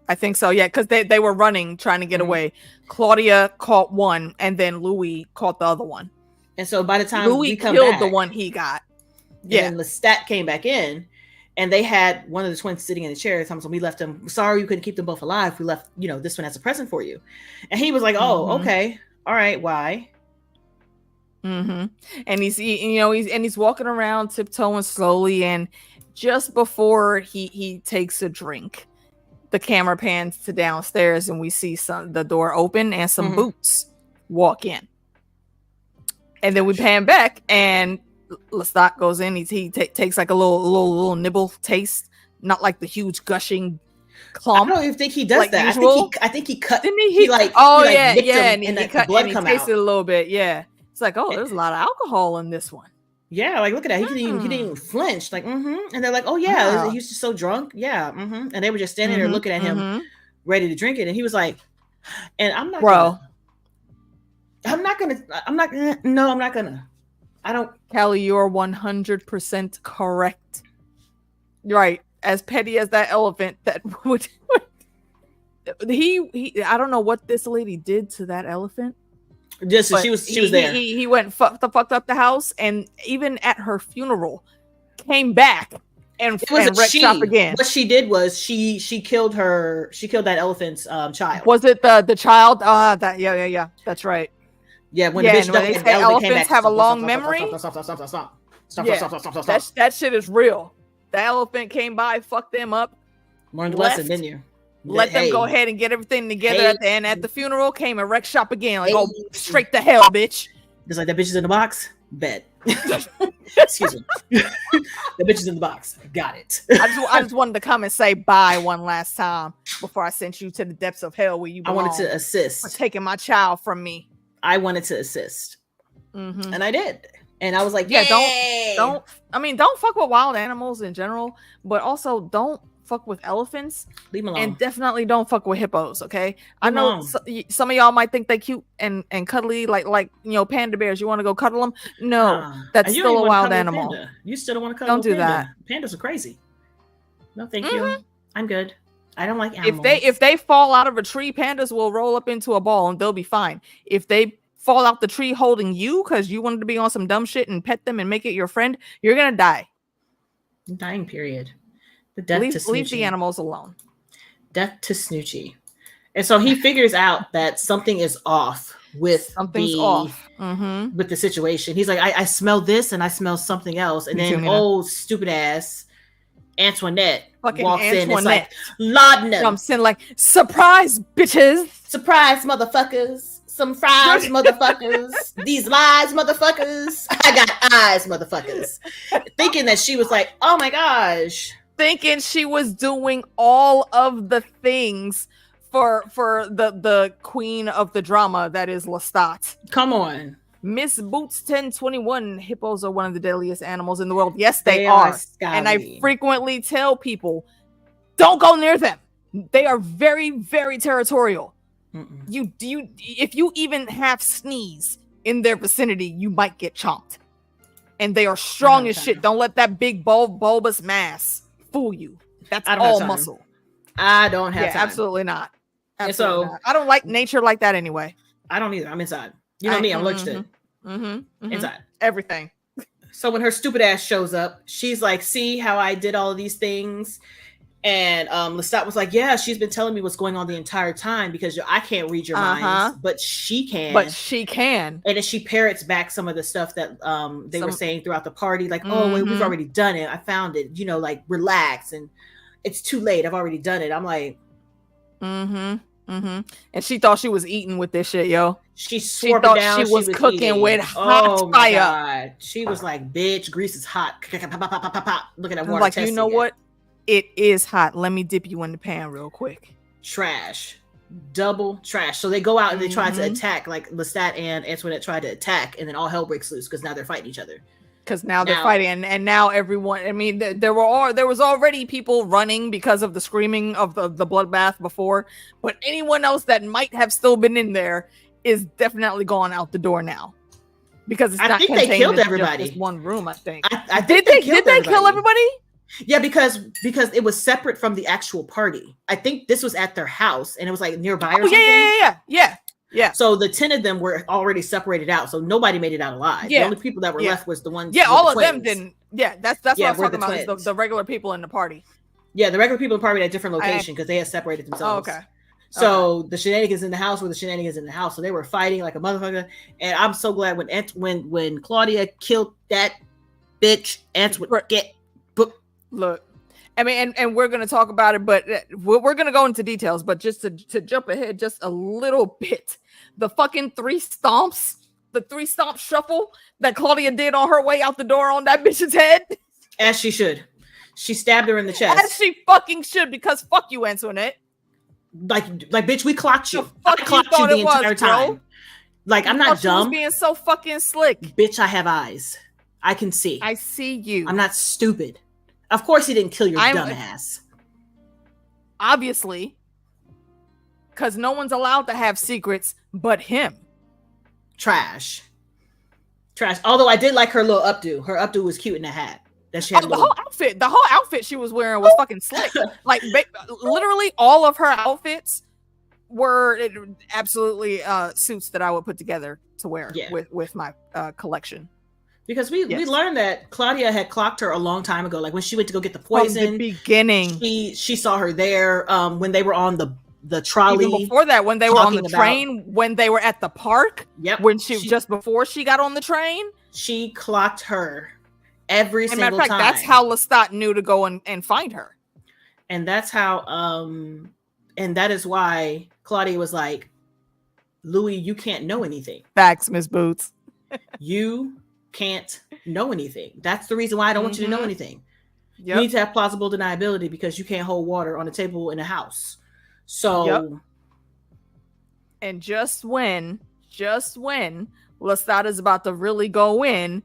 Yeah, because they were running, trying to get away. Claudia caught one, and then Louis caught the other one. And so by the time Louis killed the one he got, and Lestat came back in, and they had one of the twins sitting in the chair. So we left them. Sorry, you couldn't keep them both alive. We left, this one as a present for you. And he was like, "Oh, okay, all right. Why?" And he's walking around tiptoeing slowly, and just before he takes a drink, the camera pans to downstairs, and we see the door open and some boots walk in. And then we pan back, and Lestat goes in. He takes like a little nibble taste, not like the huge gushing clump. I don't even think he does like that. I think he cut. Didn't he? He nicked him, and he cut blood and he tasted a little bit. Yeah, it's like, oh, there's a lot of alcohol in this one. Yeah, like look at that. He didn't even flinch. Like, and they're like, oh yeah, he was just so drunk. Yeah, and they were just standing there looking at him, ready to drink it. And he was like, and I'm not gonna. I don't. Callie, you're 100% correct. Right. As petty as that elephant that would he I don't know what this lady did to that elephant. Just so she was there. He went fucked up the house, and even at her funeral came back and wrecked shop again. What she did was she killed that elephant's child. Was it the child? Yeah, that's right. Yeah, when the bitch they say elephants have a long memory. Stop. That shit is real. The elephant came by, fucked them up. Learned the lesson, didn't you? Let them go ahead and get everything together at the end. At the funeral, came and wrecked shop again. Like, straight to hell, bitch. Just like that bitch is in the box. Bet. Excuse me. The bitch is in the box. Got it. I just wanted to come and say bye one last time before I sent you to the depths of hell where you belong. I wanted to assist. For taking my child from me. I wanted to assist. And I did. And I was like, yeah, don't fuck with wild animals in general, but also don't fuck with elephants. Leave them alone. And definitely don't fuck with hippos, okay? I know some of y'all might think they cute and cuddly, like panda bears. You want to go cuddle them? No, that's still a wild animal. You still don't want to cuddle Don't do that. Pandas are crazy. No, thank you. I'm good. I don't like animals. If they fall out of a tree, pandas will roll up into a ball and they'll be fine. If they fall out the tree holding you because you wanted to be on some dumb shit and pet them and make it your friend, you're gonna die. Dying, period. The death to Snoochie. Leave the animals alone. Death to Snoochie. And so he figures out that something is off with with the situation. He's like, I smell this and I smell something else. And then old stupid ass Antoinette walks in and it's like, laudanum. Jumps in like, surprise, bitches. Surprise, motherfuckers. Some fries, motherfuckers. These lies, motherfuckers. I got eyes, motherfuckers. Thinking that she was like, oh my gosh. Thinking she was doing all of the things for the queen of the drama that is Lestat. Come on. Miss Boots 1021, hippos are one of the deadliest animals in the world. Yes, they are. And I frequently tell people, don't go near them. They are very, very territorial. If you even half sneeze in their vicinity, you might get chomped. And they are strong as shit. Don't let that big bulbous mass fool you. That's all muscle. I don't have time. Absolutely not. Absolutely not. I don't like nature like that anyway. I don't either. I'm inside. You know me. I'm allergic to it. Inside. Everything. So when her stupid ass shows up, she's like, see how I did all of these things? And Lestat was like, yeah, she's been telling me what's going on the entire time because I can't read your minds, but she can. And then she parrots back some of the stuff that they were saying throughout the party. Like, oh, wait, we've already done it. I found it. Like, relax. And it's too late. I've already done it. I'm like. And she thought she was eating with this shit, yo. She thought down, she was cooking eating. With hot fire. God. She was like, bitch, grease is hot. Look at that water. Like, you know what? It is hot. Let me dip you in the pan real quick. Trash. Double trash. So they go out and they try to attack. Like Lestat and Antoinette tried to attack, and then all hell breaks loose because now they're fighting each other. Because now they're fighting, and now everyone. I mean, there was already people running because of the screaming of the bloodbath before, but anyone else that might have still been in there is definitely gone out the door now. Because it's I think they killed everybody. Just one room, I think. I think did they kill everybody? Yeah, because it was separate from the actual party. I think this was at their house, and it was like nearby or something. Yeah. So the 10 of them were already separated out, so nobody made it out alive. Yeah. The only people that were left was the ones. Yeah, all of them didn't. Yeah, that's what I'm talking about. Is the regular people in the party. Yeah, the regular people in the party at a different location because they had separated themselves. Oh, okay. So the shenanigans in the house were the shenanigans in the house. So they were fighting like a motherfucker. And I'm so glad when Claudia killed that bitch, Look, I mean, and we're going to talk about it, but we're going to go into details. But just to jump ahead just a little bit, the fucking the 3 stomp shuffle that Claudia did on her way out the door on that bitch's head. As she should. She stabbed her in the chest. As she fucking should, because fuck you, Antoinette. Like bitch, we clocked you. I clocked you the entire time. Bro. Like, I'm not dumb. Being so fucking slick. Bitch, I have eyes. I can see. I see you. I'm not stupid. Of course he didn't kill your dumb ass. Obviously. Because no one's allowed to have secrets but him. Trash. Trash. Although I did like her little updo. Her updo was cute in the hat. That she had the whole outfit she was wearing was fucking slick. Like literally all of her outfits were absolutely suits that I would put together to wear with my collection. Because we learned that Claudia had clocked her a long time ago. Like when she went to go get the poison. From the beginning. She saw her there when they were on the trolley. Even before that, when they were on the train, when they were at the park. Yep. When she just before she got on the train. She clocked her every single time. Matter of fact, that's how Lestat knew to go and find her. And that's how and that is why Claudia was like, Louis, you can't know anything. Facts, Miss Boots. You can't know anything. That's the reason why I don't want you to know anything. You need to have plausible deniability because you can't hold water on a table in a house. So and just when Lestat is about to really go in,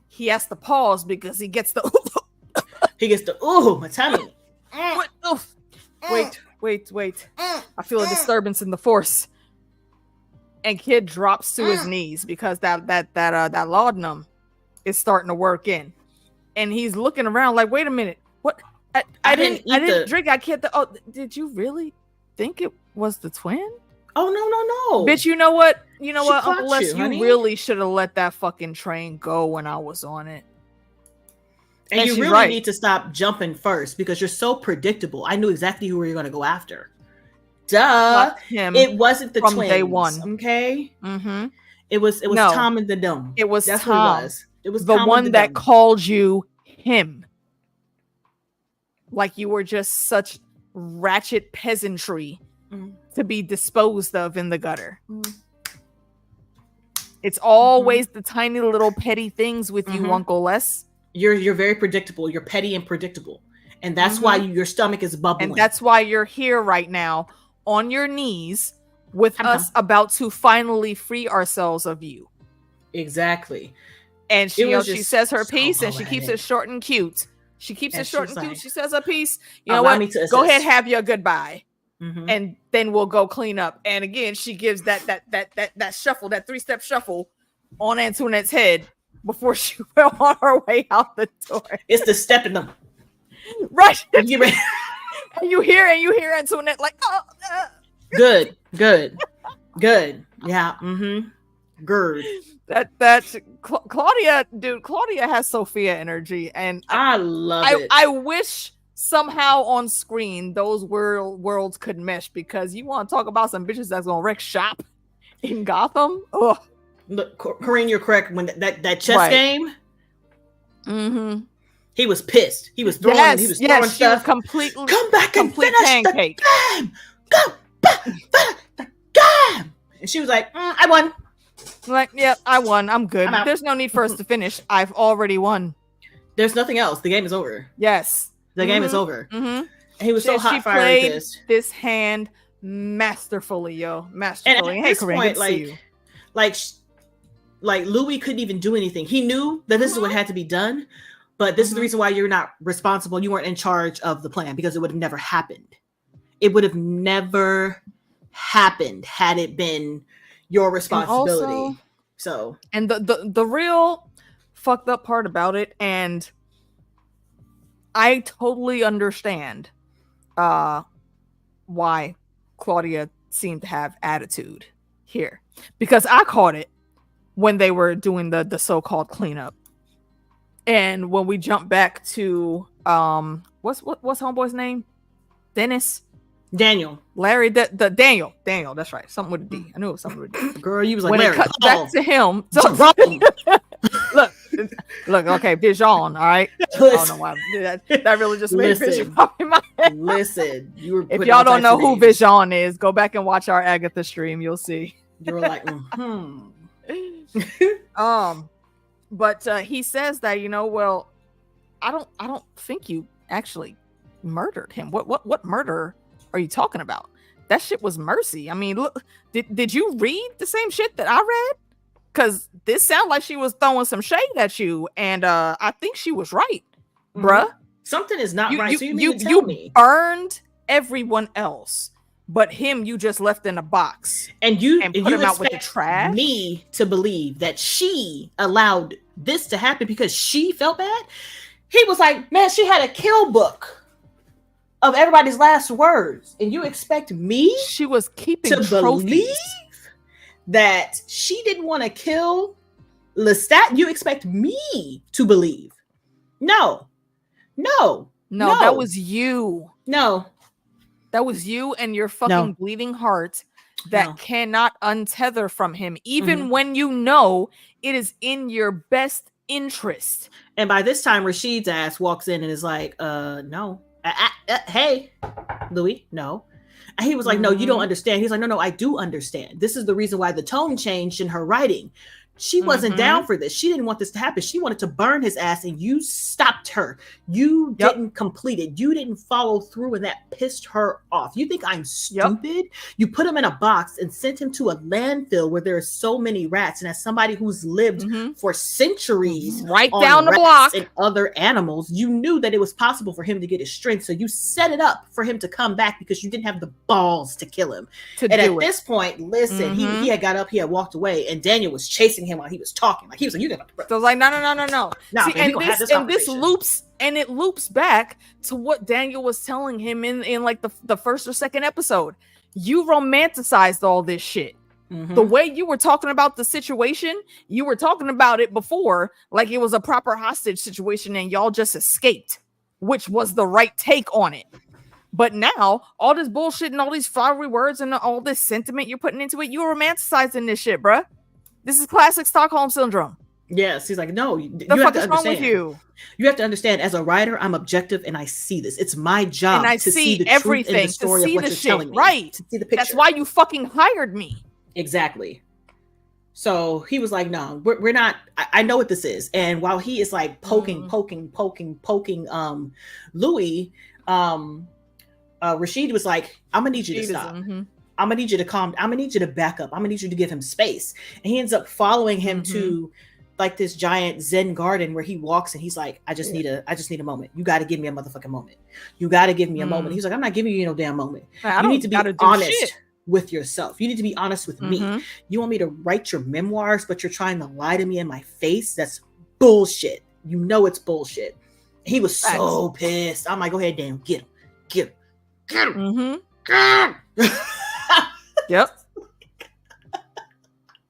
he has to pause because he gets the my tummy. Wait. I feel a disturbance in the force. And Kid drops to his knees because that laudanum is starting to work in. And he's looking around like, wait a minute. What? I didn't drink. I can't. Did you really think it was the twin? Oh, no. Bitch, you know what? Uncle Les, you really should have let that fucking train go when I was on it. And you really need to stop jumping first because you're so predictable. I knew exactly who we were going to go after. Duh. It wasn't the from twins. Day one. Okay. Mm-hmm. It was Tom in the dome. It was That's Tom. What it was. It was the Tom one the that dome. called you him. Like you were just such ratchet peasantry to be disposed of in the gutter. It's always the tiny little petty things with you, Uncle Les. You're very predictable. You're petty and predictable. And that's why your stomach is bubbling. And that's why you're here right now on your knees with us about to finally free ourselves of you. Exactly. And she says her piece and she keeps it short and cute. She keeps it short and cute. She says her piece. You know what? Go ahead, have your goodbye. And then we'll go clean up. And again, she gives that shuffle, that 3-step shuffle on Antoinette's head before she went on her way out the door. It's the stepping them. Right. And you hear Antoinette like, good. Yeah. Good. That's Claudia, dude. Claudia has Sophia energy, and I love it. I wish somehow on screen those worlds could mesh, because you want to talk about some bitches that's gonna wreck shop in Gotham. Oh, look, Corinne, you're correct. When that chess game, he was pissed. He was throwing. He was throwing stuff. Completely. Come back and finish pancake. the game. Come back, finish the game. And she was like, "I won." Like, yeah, I won. I'm good. There's no need for us to finish. I've already won. There's nothing else. The game is over. Yes. The game is over. And he was so hot fire with this hand masterfully, yo. Masterfully. And at this point, like Louis couldn't even do anything. He knew that this is what had to be done, but this is the reason why you're not responsible. You weren't in charge of the plan, because it would have never happened. It would have never happened had it been your responsibility. And the real fucked up part about it, and I totally understand why Claudia seemed to have attitude here, because I caught it when they were doing the so-called cleanup. And when we jump back to what's homeboy's name? Daniel, Larry, Daniel, that's right, something with a D. I knew it was something with a D. Girl, you was like, when Larry, it cuts back to him. Look, okay, Vision, all right. I don't know why that really just made Vision pop in my head. Listen, you were. If y'all don't know who Vision is, go back and watch our Agatha stream. You'll see. You were like, But he says that, well, I don't think you actually murdered him. What murder are you talking about? That shit was mercy. I mean, look, did you read the same shit that I read? Because this sounded like she was throwing some shade at you, and I think she was right, bruh. Something is not right. So you burned everyone else. but him you just left in a box and put him out with the trash. Me to believe that she allowed this to happen because she felt bad. He was like, man, she had a kill book of everybody's last words, and you expect me she was keeping to believe that she didn't want to kill Lestat? You expect me to believe? No, that was you. No, that was you and your fucking bleeding heart that cannot untether from him, even when you know it is in your best interest. And by this time, Rashid's ass walks in and is like, no. Hey, Louis, no. And he was like, no, you don't understand. He's like, no, I do understand. This is the reason why the tone changed in her writing. She wasn't down for this. She didn't want this to happen. She wanted to burn his ass, and you stopped her. You didn't complete it. You didn't follow through, and that pissed her off. You think I'm stupid? You put him in a box and sent him to a landfill where there are so many rats. And as somebody who's lived for centuries right down the block and other animals, you knew that it was possible for him to get his strength. So you set it up for him to come back because you didn't have the balls to kill him. And at this point, listen, he had got up, he had walked away, and Daniel was chasing him while he was talking. Like he was like, "You got to." So I was like, no. See, and this loops back to what Daniel was telling him in like the first or second episode. You romanticized all this shit. The way you were talking about the situation, you were talking about it before like it was a proper hostage situation, and y'all just escaped, which was the right take on it. But now, all this bullshit and all these flowery words and all this sentiment you're putting into it, you're romanticizing this shit, bruh. This is classic Stockholm syndrome. Yes, he's like, no, you have to understand. Wrong with you? You have to understand, as a writer, I'm objective and I see this. It's my job to see the everything, truth and the story of what you're telling me. Right. To see the picture. That's why you fucking hired me. Exactly. So he was like, no, we're not, I know what this is. And while he is like poking Louis, Rashid was like, I'm gonna need you to stop. I'm gonna need you to calm. I'm gonna need you to back up. I'm gonna need you to give him space. And he ends up following him to like this giant Zen garden where he walks and he's like, I just need a moment. You got to give me a motherfucking moment. You got to give me a moment. He's like, I'm not giving you no damn moment. You need to be honest with yourself. You need to be honest with me. You want me to write your memoirs, but you're trying to lie to me in my face? That's bullshit. You know it's bullshit. He was so pissed. I'm like, go ahead, damn, get him. Yep.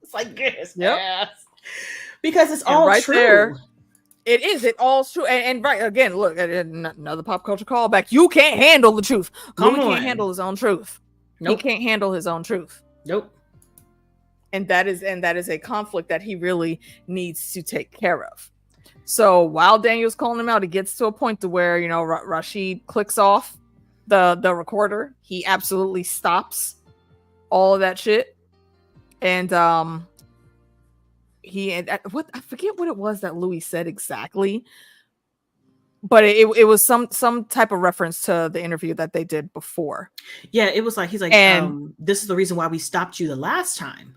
It's like this. Yep. Because it's all right true. There, it is. It all's true. And right again, look at another pop culture callback. You can't handle the truth. He can't handle his own truth. Nope. He can't handle his own truth. Nope. And that is a conflict that he really needs to take care of. So while Daniel's calling him out, it gets to a point to where, you know, Rashid clicks off the recorder. He absolutely stops all of that shit. And I forget what it was that Louis said exactly, but it was some type of reference to the interview that they did before. Yeah, it was like, he's like, this is the reason why we stopped you the last time.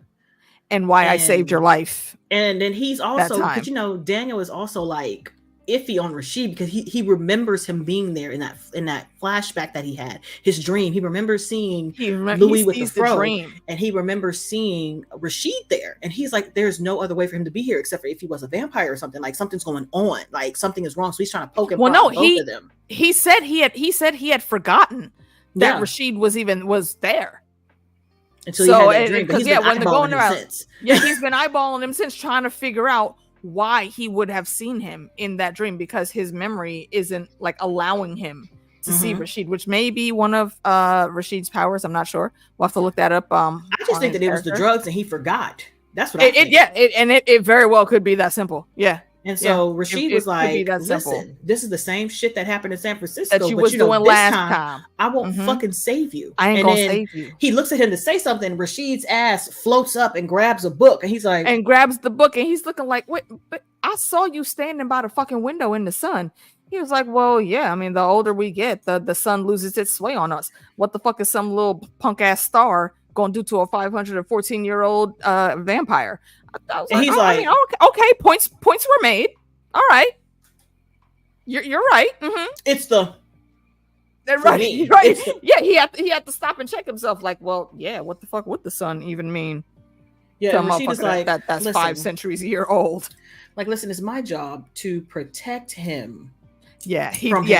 And why I saved your life. And then he's also, because you know, Daniel is also like iffy on Rashid because he remembers him being there in that flashback that he had, his dream. He remembers seeing Louis with the fro, and he remembers seeing Rashid there. And he's like, there's no other way for him to be here except for if he was a vampire or something. Like something's going on, like something is wrong. So he's trying to poke and prod both of them. He said he had forgotten that Rashid was there. Until he had that dream, but he's been when they're going around, since. He's been eyeballing him since, trying to figure out why he would have seen him in that dream, because his memory isn't like allowing him to see Rashid, which may be one of Rashid's powers. I'm not sure. We'll have to look that up. I just think that it was the drugs and he forgot. That's what I think. It very well could be that simple. Yeah. And so Rashid was like, listen, this is the same shit that happened in San Francisco that you was doing last time. I won't fucking save you. I ain't gonna save you. He looks at him to say something. Rashid's ass floats up and grabs a book. And he's like, and grabs the book. And he's looking like, wait, but I saw you standing by the fucking window in the sun. He was like, well, yeah, I mean, the older we get, the sun loses its sway on us. What the fuck is some little punk ass star gonna do to a 514-year-old vampire? And he's like, okay, points were made. All right, you're right. It's the Right, right. Yeah, he had to stop and check himself. Like, well, yeah, what the fuck would the sun even mean? Yeah, and Rashida's like, that's listen, 5 centuries a year old. Like, listen, it's my job to protect him. Yeah,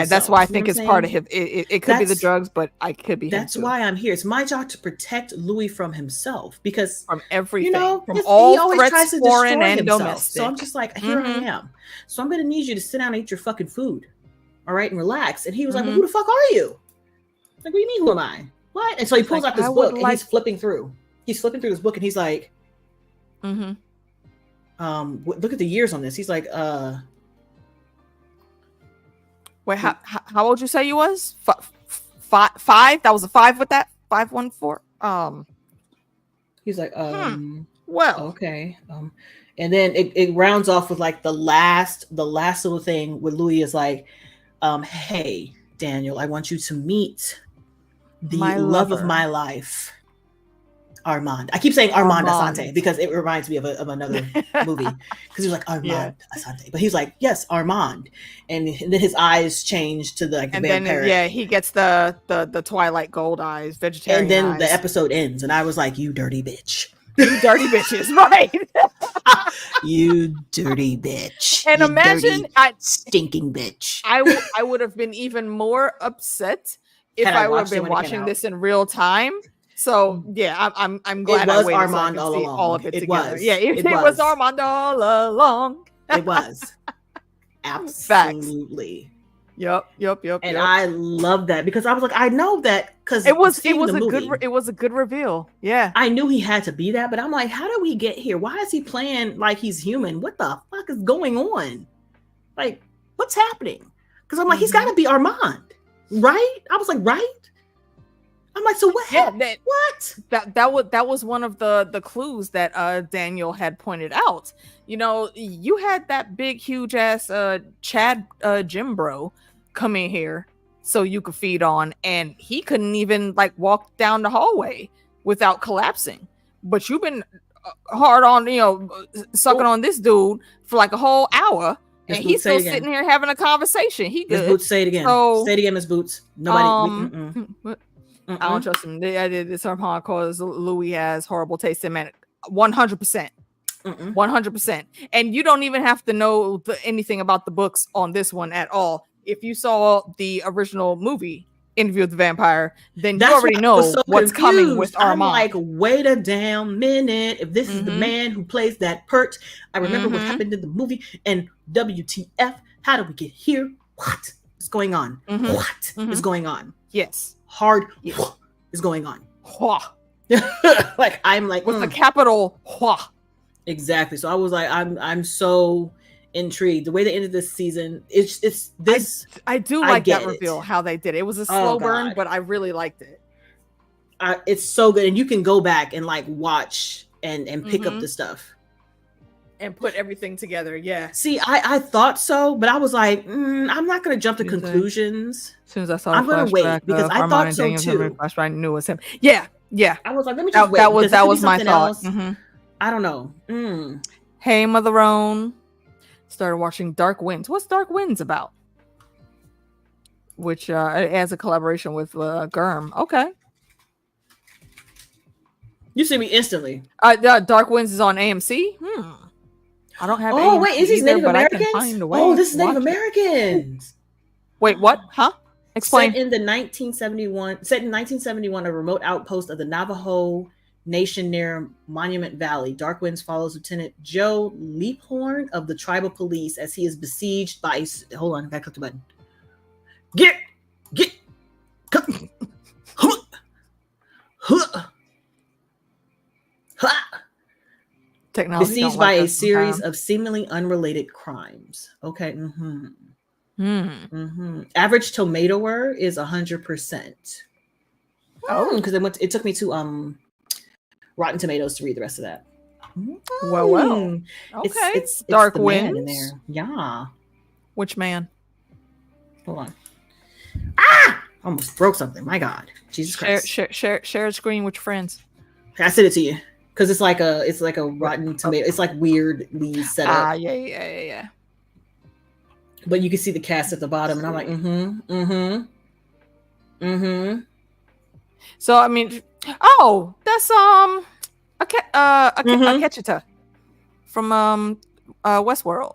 that's why I think it's part of him. It could be the drugs, but I could be. That's why I'm here. It's my job to protect Louis from himself, because from everything, from all he always threats, tries to foreign destroy and himself. domestic. So I'm just like, here I am. So I'm gonna need you to sit down and eat your fucking food, all right, and relax. And he was like, well, who the fuck are you? Like, what do you mean, who am I? What? And so he pulls out this book and he's flipping through. He's flipping through this book and he's like, look at the years on this. He's like, wait, how old you say you was? Five? That was a 5 with that? 514? He's like, well, okay. And then it rounds off with like the last little thing where Louis is like, hey, Daniel, I want you to meet the love of my life, Armand. I keep saying Armand Asante because it reminds me of another movie, because he was like Armand Asante, but he was like, yes, Armand, and then his eyes change to the vampire. Then he gets the Twilight gold eyes, vegetarian, and then eyes. The episode ends, and I was like, you dirty bitch. You dirty bitches, right? You dirty bitch. And you imagine, stinking bitch. I would have been even more upset if I would have been watching this in real time. So yeah, I'm glad it was I waited Armand so I all see along. all of it together. Was. Yeah, it was Armand all along. It was absolutely. Yep. And I love that, because I was like, I know that because it was a good reveal. Yeah, I knew he had to be that, but I'm like, how did we get here? Why is he playing like he's human? What the fuck is going on? Like, what's happening? Because I'm like, he's got to be Armand, right? I was like, right? I'm like, so what happened? What? That was one of the clues that Daniel had pointed out. You know, you had that big, huge ass Chad gym bro come in here so you could feed on, and he couldn't even like walk down the hallway without collapsing. But you've been hard on, sucking on this dude for like a whole hour, and he's still sitting here having a conversation. He good. Miss Boots, say it again. Say it again, Miss Boots. Nobody. I don't trust him. I did this somehow because Louis has horrible taste in man. 100%. 100%. And you don't even have to know anything about the books on this one at all. If you saw the original movie, Interview with the Vampire, then you already know what's coming with Armand. I'm like, wait a damn minute. If this is the man who plays that Pert, I remember what happened in the movie. And WTF, how did we get here? What is going on? What is going on? Yes. Hard is going on. Like, I'm like, with the capital exactly. So I was like, I'm so intrigued. The way they ended this season, it's this. I do like that reveal, how they did it. It was a slow burn, but I really liked it. It's so good, and you can go back and like watch and pick up the stuff and put everything together. Yeah. See, I thought so, but I was like, I'm not going to jump to conclusions. As soon as I saw, I'm going to wait, because I thought so too. I knew it was him. Yeah. I was like, let me just wait. That was my thought. I don't know. Hey, Mother Own. Started watching Dark Winds. What's Dark Winds about? Which has a collaboration with Gurm. Okay. You see me instantly. Dark Winds is on AMC. I don't have. Oh wait, is this Native Americans? Oh, this is Native Americans. Wait, what? Huh? Explain. Set in 1971, a remote outpost of the Navajo Nation near Monument Valley. Dark Winds follows Lieutenant Joe Leaphorn of the tribal police as he is besieged by. Hold on, I gotta click the button. Get. Technology besieged by a series of seemingly unrelated crimes. Okay. Average tomatoer is 100%. Oh, because it took me to Rotten Tomatoes to read the rest of that. Well. Okay. It's Dark the Winds man in there. Yeah. Which man? Hold on. Ah! Almost broke something. My God. Jesus Christ. Share a screen with your friends. I sent it to you because it's like a Rotten Tomato. It's like weirdly set up. Yeah. But you can see the cast at the bottom, and I'm like, Mm-hmm. So I mean, that's Akechita from Westworld,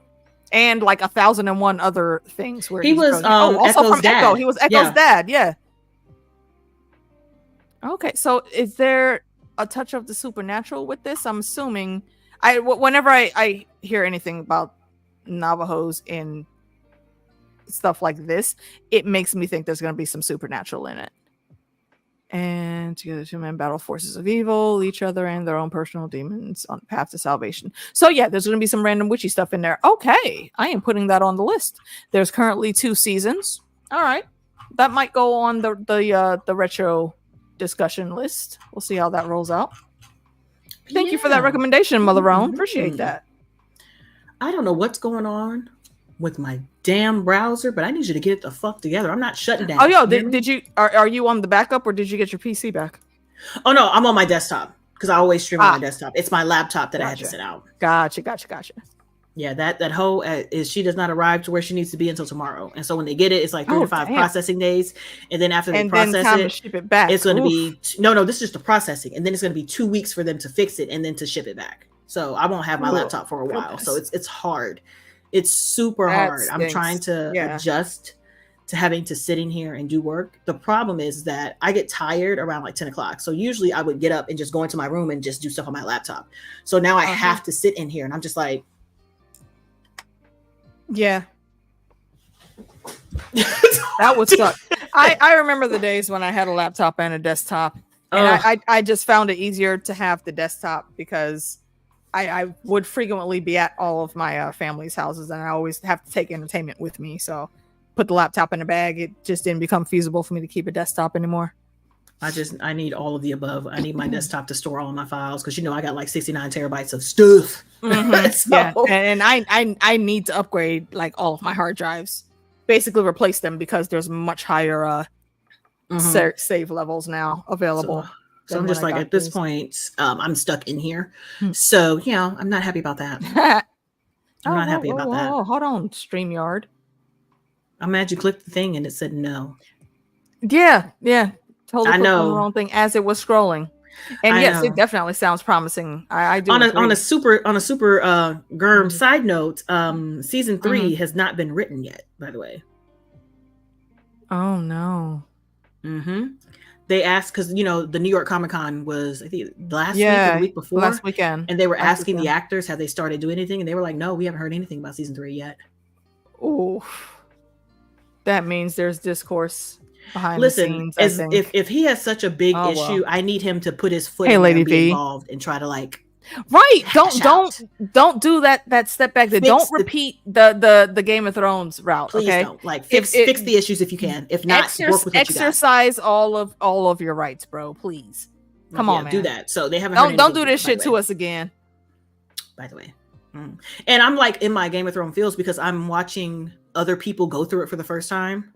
and like 1,001 other things where he was also Echo's from dad. Echo. He was Echo's dad. Yeah. Okay, so is there a touch of the supernatural with this? I'm assuming. Whenever I hear anything about Navajos in stuff like this, it makes me think there's going to be some supernatural in it. And together, two men battle forces of evil, each other, and their own personal demons on the path to salvation. So yeah, there's going to be some random witchy stuff in there. Okay, I am putting that on the list. There's currently 2 seasons. All right, that might go on the retro discussion list. We'll see how that rolls out. Thank you for that recommendation, Mother Roan. Appreciate that. I don't know what's going on with my damn browser, but I need you to get it the fuck together. I'm not shutting down. Oh, yo, did you are you on the backup or did you get your PC back? Oh no, I'm on my desktop because I always stream on my desktop. It's my laptop that I had to sit out. Gotcha. Yeah, that hoe is she does not arrive to where she needs to be until tomorrow, and so when they get it, it's like 3 to 5 processing days, and then after they process it, ship it back. It's going to be no. This is just the processing, and then it's going to be 2 weeks for them to fix it and then to ship it back. So I won't have my laptop for a while. So it's hard. It's super hard. Stinks. I'm trying to adjust to having to sit in here and do work. The problem is that I get tired around like 10 o'clock. So usually I would get up and just go into my room and just do stuff on my laptop. So now I have to sit in here, and I'm just like. Yeah. That would suck. I remember the days when I had a laptop and a desktop, and I just found it easier to have the desktop because I would frequently be at all of my family's houses, and I always have to take entertainment with me. So put the laptop in a bag. It just didn't become feasible for me to keep a desktop anymore. I need all of the above. I need my desktop to store all of my files because I got like 69 terabytes of stuff. Yeah, and I need to upgrade like all of my hard drives, basically replace them because there's much higher save levels now available. So I'm just like at this point, I'm stuck in here. So I'm not happy about that. I'm not happy about that. Hold on, StreamYard. I'm mad you clicked the thing and it said no. Yeah. Totally I know the wrong thing as it was scrolling, and yes, it definitely sounds promising. I do. On a super Germ side note, season 3 has not been written yet. By the way. Oh no. They asked because the New York Comic Con was I think last week or the week before last weekend, and they were asking the actors have they started doing anything, and they were like, no, we haven't heard anything about season 3 yet. Oh, that means there's discourse. Listen, if he has such a big issue, I need him to put his foot in Lady and be involved and try to don't do that step back. Don't repeat the Game of Thrones route. Please don't fix the issues if you can. If not, work with what exercise all of your rights, bro. Please, come on, man. Do that. So they haven't. Don't do this shit to us again. By the way, and I'm like in my Game of Thrones feels because I'm watching other people go through it for the first time.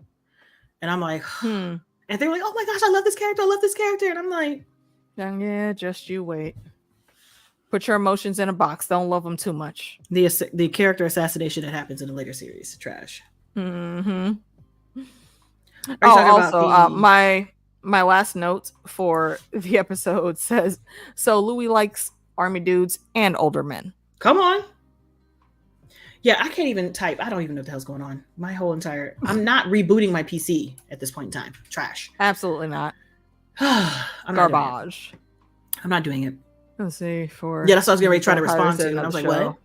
And I'm like, and they're like, oh my gosh, I love this character. And I'm like, yeah, just you wait. Put your emotions in a box. Don't love them too much. The character assassination that happens in the later series, trash. Also, my last note for the episode says, so Louis likes army dudes and older men. Come on. Yeah, I can't even type. I don't even know what the hell's going on. I'm not rebooting my PC at this point in time. Trash. Absolutely not. I'm garbage. I'm not doing it. Let's see that's what I was getting ready to try to respond to. And I was like, what?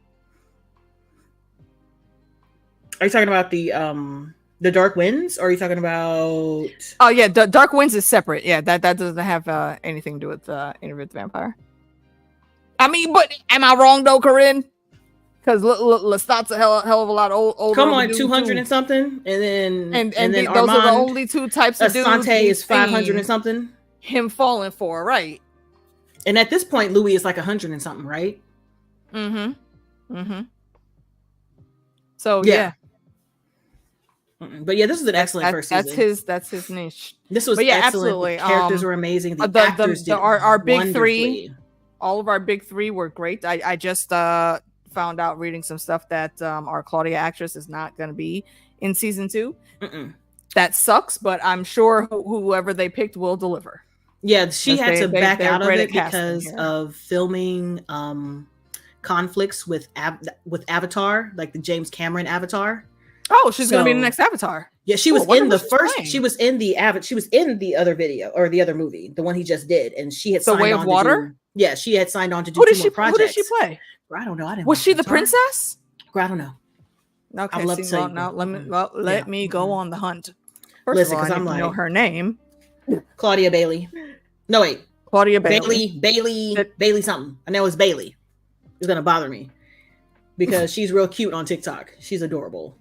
Are you talking about the Dark Winds? Or are you talking about? Oh yeah, Dark Winds is separate. Yeah, that doesn't have anything to do with Interview with the Vampire. I mean, but am I wrong though, Corinne? Because Lestat's a hell of a lot older. Come on, 200 and something, and then those Armand, are the only 2 types of dudes. Asante is 500 and something. Him falling for, right? And at this point, Louis is like 100 and something, right? So yeah. But yeah, this is an excellent first season. That's his niche. This was excellent. Absolutely. The characters were amazing. The actors did our big 3. All of our big 3 were great. I just found out reading some stuff that our Claudia actress is not going to be in season 2. that sucks, but I'm sure whoever they picked will deliver. Yeah, she had to back out of it because of filming conflicts with Avatar, like the James Cameron Avatar. Oh, she's gonna be in the next Avatar. Yeah, she was in the first. She was in the She was in the other video or the other movie, the one he just did, and she had signed on. The Way of Water. Yeah, she had signed on to do 2 more projects. Who did she play? I don't know. I didn't. Was she the princess? I don't know. Okay, I'd love to tell you. Now let me go on the hunt. First of all, I know her name. Claudia Bailey. No, wait. Claudia Bailey. Bailey something. I know it's Bailey. It's gonna bother me because she's real cute on TikTok. She's adorable.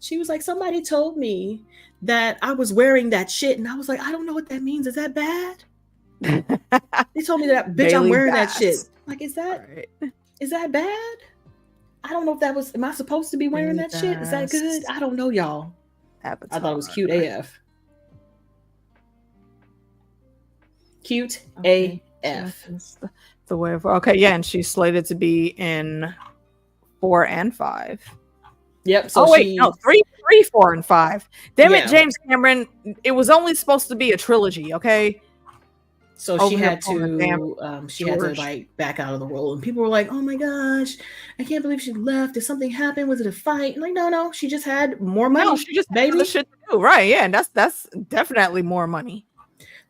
She was like, somebody told me that I was wearing that shit, and I was like, I don't know what that means. Is that bad? They told me that, bitch, I'm wearing that shit. Like, is that bad? I don't know if that was. Am I supposed to be wearing that shit? Is that good? I don't know, y'all. Avatar. I thought it was cute AF. Cute AF. The Way of and she's slated to be in 4 and 5. Yep. So 3, 4, and 5. Damn it, James Cameron! It was only supposed to be a trilogy, okay? So she had to like back out of the role, and people were like, "Oh my gosh, I can't believe she left. Did something happen? Was it a fight?" I'm like, no, she just had more money. No, she just had the shit to do, right? Yeah, and that's definitely more money.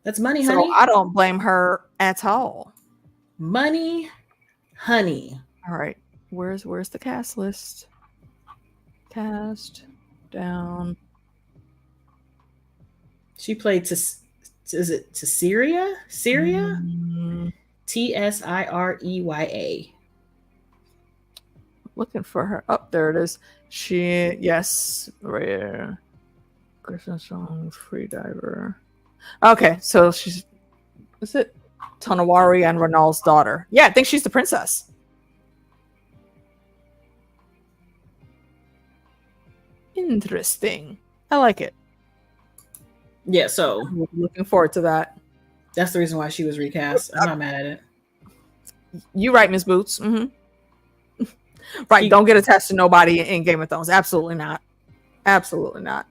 That's money, honey. So I don't blame her at all. Money, honey. All right, where's the cast list? Cast down. She played to. Is it to Syria? Syria? Tsiraya. Looking for her. Oh, there it is. Rare. Christian song, free diver. Okay, so she's. Is it Tonawari and Renal's daughter? Yeah, I think she's the princess. Interesting. I like it. Yeah, so looking forward to that. That's the reason why she was recast. I'm not mad at it. You right, Miss Boots. Right, don't get attached to nobody in Game of Thrones. Absolutely not. Absolutely not.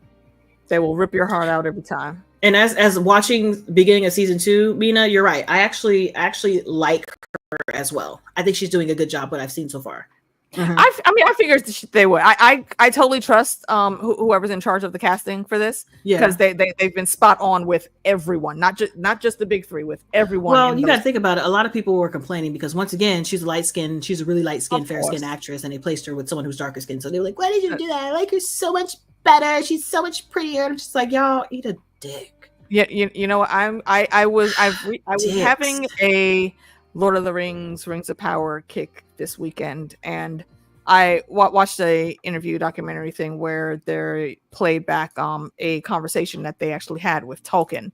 They will rip your heart out every time. And as watching beginning of season 2, Mina, you're right. I actually like her as well. I think she's doing a good job. What I've seen so far. Mm-hmm. I figured they would. I totally trust whoever's in charge of the casting for this, because they've been spot on with everyone, not just the big 3, with everyone. Well, you got to think about it. A lot of people were complaining because once again, she's a really light skinned, fair skinned actress, and they placed her with someone who's darker skinned. So they were like, "Why did you do that? I like her so much better. She's so much prettier." I'm just like, y'all eat a dick. Yeah, you know, I was having a Lord of the Rings of Power kick this weekend, and I watched a interview documentary thing where they played back a conversation that they actually had with Tolkien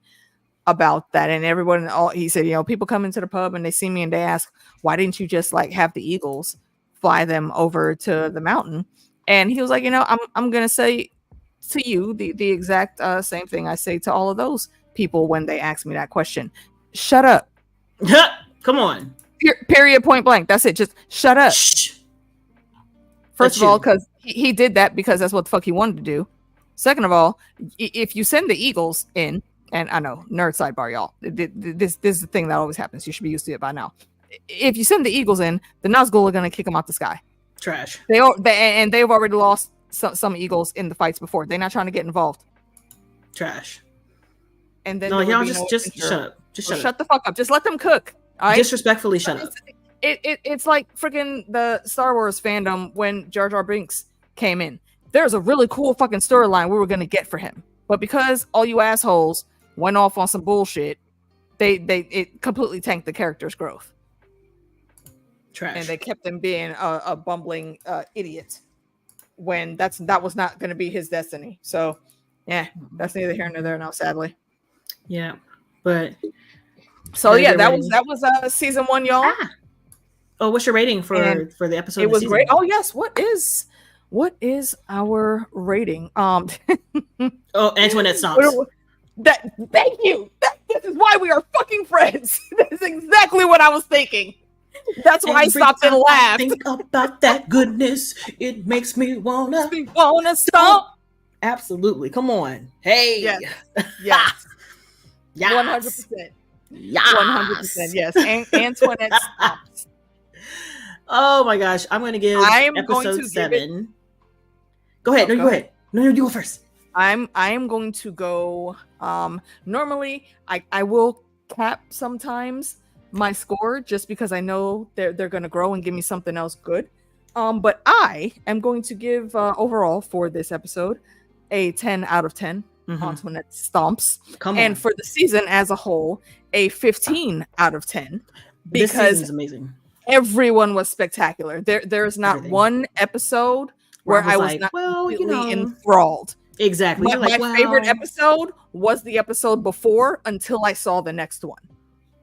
about that, and everyone, he said, you know, people come into the pub and they see me and they ask, why didn't you just like have the eagles fly them over to the mountain? And he was like, you know, I'm gonna say to you the exact same thing I say to all of those people when they ask me that question. Shut up. Come on. Period, point blank. That's it. Just shut up. Shh. First of all, because he did that because that's what the fuck he wanted to do. Second of all, if you send the eagles in, and I know, nerd sidebar, y'all. This is the thing that always happens. You should be used to it by now. If you send the eagles in, the Nazgul are going to kick them out the sky. Trash. They've already lost some eagles in the fights before. They're not trying to get involved. Trash. And then y'all just shut up. Just shut the fuck up. Just let them cook. All right? Disrespectfully shut up. It's like freaking the Star Wars fandom when Jar Jar Binks came in. There's a really cool fucking storyline we were gonna get for him, but because all you assholes went off on some bullshit, it completely tanked the character's growth. Trash. And they kept him being a bumbling idiot when that was not going to be his destiny. So yeah, that's neither here nor there now, sadly. Yeah, but so yeah, that was season 1, y'all. Oh, what's your rating for the episode? It was great. Oh yes, what is our rating? Oh, Antoinette stops. Thank you. This is why we are fucking friends. That's exactly what I was thinking. That's why I stopped and laughed. Think about that goodness. It makes me wanna stop. Absolutely. Come on. Hey. Yes. Yes. Yes. 100%. Yes. 100%. Yes. Antoinette Stomps. Oh my gosh. I'm going to give episode 7. Go ahead. No, you go ahead. No, you go first. I am going to go. Normally I will cap sometimes my score just because I know they're going to grow and give me something else good. But I am going to give overall for this episode a 10 out of 10. Antoinette Stomps. And for the season as a whole, a 15 out of 10. Because this season's amazing. Everyone was spectacular. There's not one episode where I was not completely enthralled. Exactly. My favorite episode was the episode before until I saw the next one.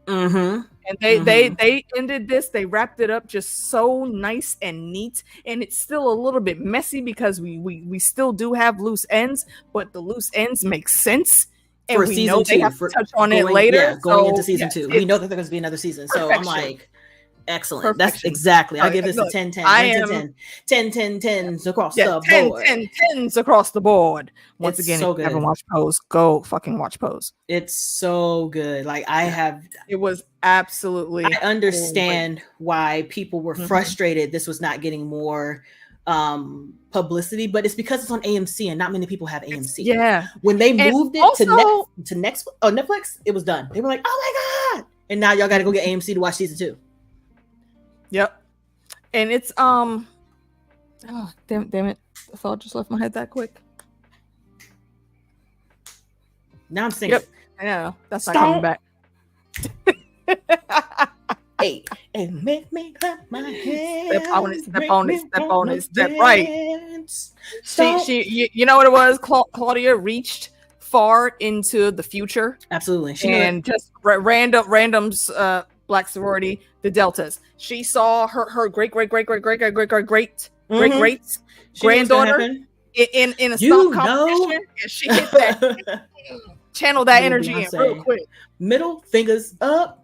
And they ended this. They wrapped it up just so nice and neat. And it's still a little bit messy because we still do have loose ends, but the loose ends make sense. And for we know they have to touch on it later. Yeah, going into season 2. We know that there's going to be another season. So perfection. I'm like, excellent. Perfection. That's exactly. I'll give this a 10 10. 10 across the board. 10 across the board. Once again, if you haven't watched Pose, go fucking watch Pose. It's so good. Like it was absolutely. I understand why people were frustrated this was not getting more publicity, but it's because it's on AMC and not many people have AMC. Yeah. When they moved it to Netflix, it was done. They were like, oh my God. And now y'all got to go get AMC to watch season 2. Yep. And it's oh damn it. The thought just left my head that quick. Now I'm singing. Yep. I know. That's not coming back. Hey, make me clap my hands. Step on it. Step right. She you know what it was? Claudia reached far into the future. Absolutely. And just randoms Black sorority, the Deltas. She saw her great granddaughter in a stomp competition, and she hit that, channel that energy in real quick. Middle fingers up.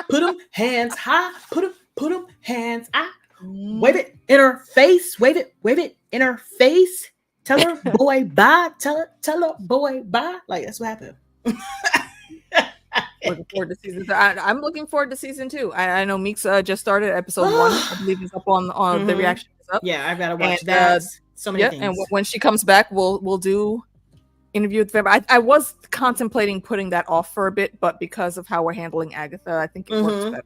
Put them hands high. Put them hands high. Wave it in her face. Wave it in her face. Tell her boy bye. Tell her boy bye. Like that's what happened. Looking forward to season 2. I'm looking forward to season 2. I know Meeks just started episode 1. I believe it's up on the reaction is up. Yeah, I've got to watch that. So many things. And when she comes back, we'll do interview with them. I was contemplating putting that off for a bit, but because of how we're handling Agatha, I think it works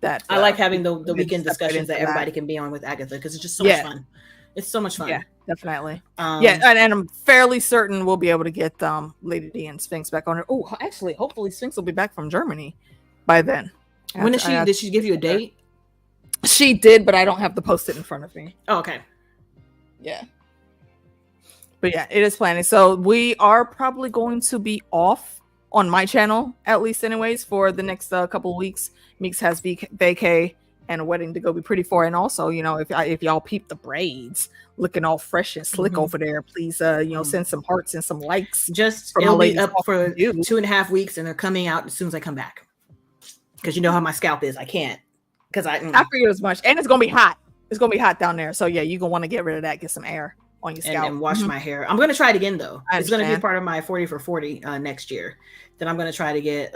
better. I like having the weekend discussions that everybody can be on with Agatha because it's just so much fun. It's so much fun. Yeah, definitely. And I'm fairly certain we'll be able to get Lady D and Sphinx back on her. Oh, actually, hopefully Sphinx will be back from Germany by then. When did she give you a date? She did, but I don't have the post-it in front of me. Oh, okay. Yeah. But yeah, it is planning. So we are probably going to be off on my channel, at least anyways, for the next couple of weeks. Meeks has vacay and a wedding to go be pretty for. And also, if y'all peep the braids looking all fresh and slick over there, please, send some hearts and some likes. It'll be up for 2.5 weeks and they're coming out as soon as I come back. Because you know how my scalp is. I can't. Because I figured as much. And it's going to be hot. It's going to be hot down there. So yeah, you're going to want to get rid of that, get some air on your scalp. And wash my hair. I'm going to try it again though. It's going to be part of my 40 for 40 next year. Then I'm going to try to get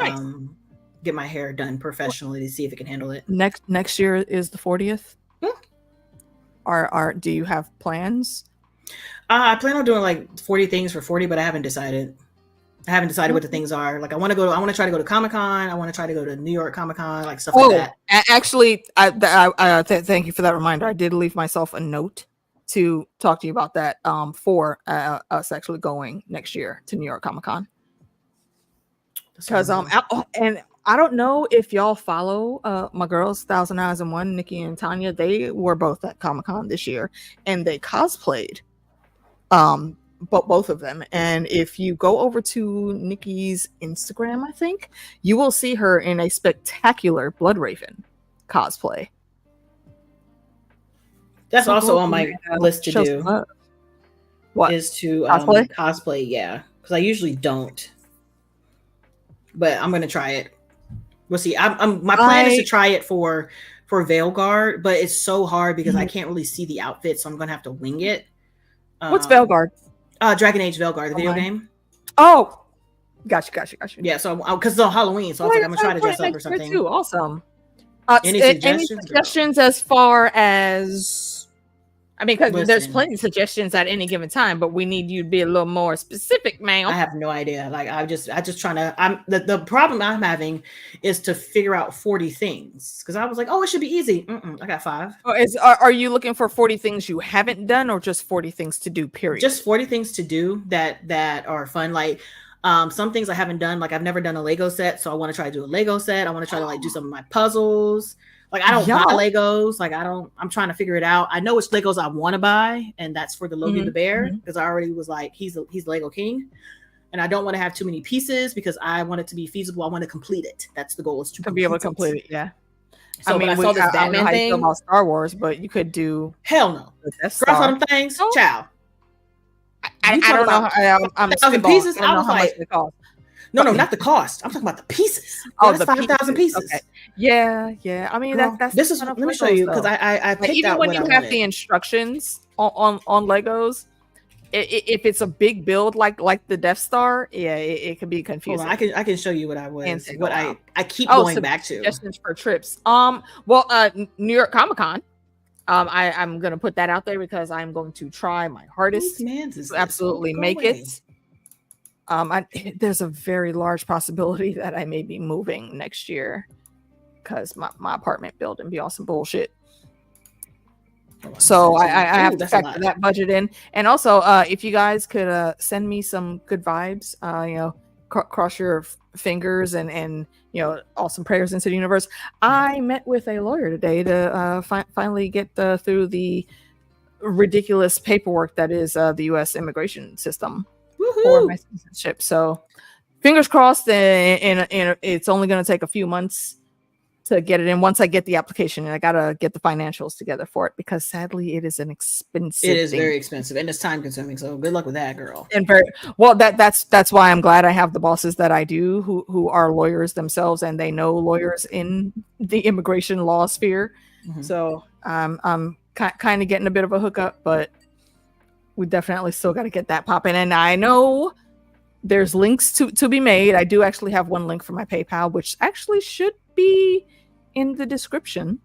my hair done professionally to see if it can handle it. Next year is the 40th. Do you have plans? I plan on doing like 40 things for 40, but I haven't decided. What the things are. Like I want to try to go to Comic-Con. I want to try to go to New York Comic-Con, like stuff like that. Actually, thank you for that reminder. I did leave myself a note to talk to you about that for us actually going next year to New York Comic-Con. Because and I don't know if y'all follow my girls 1001, Nikki and Tanya. They were both at Comic-Con this year and they cosplayed both of them. And if you go over to Nikki's Instagram, I think you will see her in a spectacular Blood Raven cosplay. That's also on my list to do. What is to cosplay? Yeah, because I usually don't, but I'm gonna try it. We'll see. My plan is to try it for Veilguard, but it's so hard because I can't really see the outfit, so I'm gonna have to wing it. What's Veilguard? Dragon Age Veilguard, the video game. Oh, gotcha. Yeah, so because it's on Halloween, so I was like, I'm gonna try to dress up or something. Too. Awesome. Any suggestions as far as? I mean, because there's plenty of suggestions at any given time, but we need you to be a little more specific, ma'am. I have no idea. Like, I just trying to. The problem I'm having is to figure out 40 things because I was like, oh, it should be easy. I got 5. Are you looking for 40 things you haven't done, or just 40 things to do? Period. Just 40 things to do that are fun. Like, some things I haven't done. Like, I've never done a Lego set, so I want to try to do a Lego set. I want to try to like do some of my puzzles. Like, I don't buy Legos. Like, I'm trying to figure it out. I know which Legos I want to buy, and that's for the Logie the Bear, because I already was like, he's Lego King. And I don't want to have too many pieces because I want it to be feasible. I want to complete it. That's the goal, is to be able to complete it. Yeah. So, I mean, I saw this Batman thing about Star Wars, but you could do hell no. Cross all them things. Oh. Ciao. I don't know. I'm 1,000 pieces. I was like, no, not the cost. I'm talking about the pieces. Oh, that's 5,000 pieces. Okay. Yeah. I mean, that's this is. Let me show you, because I picked even out when what you I have wanted. the instructions on Legos. If it's a big build like the Death Star, it can be confusing. Hold on, I can show you what I was. What I keep going back to. Suggestions for trips. New York Comic Con. I'm gonna put that out there because I'm going to try my hardest to absolutely make it. There's a very large possibility that I may be moving next year because my apartment building be on some bullshit. So I have to factor that budget in. And also, if you guys could send me some good vibes, cross your fingers and awesome prayers into the universe. I met with a lawyer today to finally get through the ridiculous paperwork that is the U.S. immigration system for my citizenship. So fingers crossed, and it's only going to take a few months to get it in. Once I get the application, and I gotta get the financials together for it, because sadly it is an expensive. It is very expensive, and it's time consuming. So good luck with that, girl. And very well. That's why I'm glad I have the bosses that I do, who are lawyers themselves, and they know lawyers in the immigration law sphere. So I'm kind of getting a bit of a hookup, but we definitely still got to get that popping. And I know there's links to be made. I do actually have one link for my PayPal, which actually should be in the description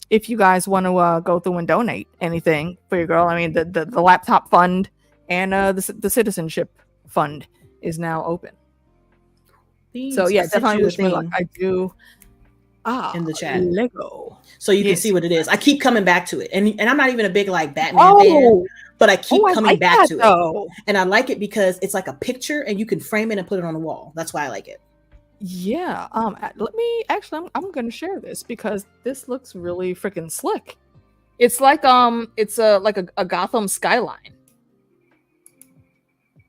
if you guys want to go through and donate anything for your girl. I mean, the laptop fund and the citizenship fund is now open. So yeah, definitely wish me luck. I do in the chat Lego, so you can see what it is. I keep coming back to it, and I'm not even a big like Batman fan, but I keep coming back to it, and I like it because it's like a picture and you can frame it and put it on the wall. That's why I like it. Yeah. Let me actually. I'm going to share this because this looks really freaking slick. It's like it's like a Gotham skyline.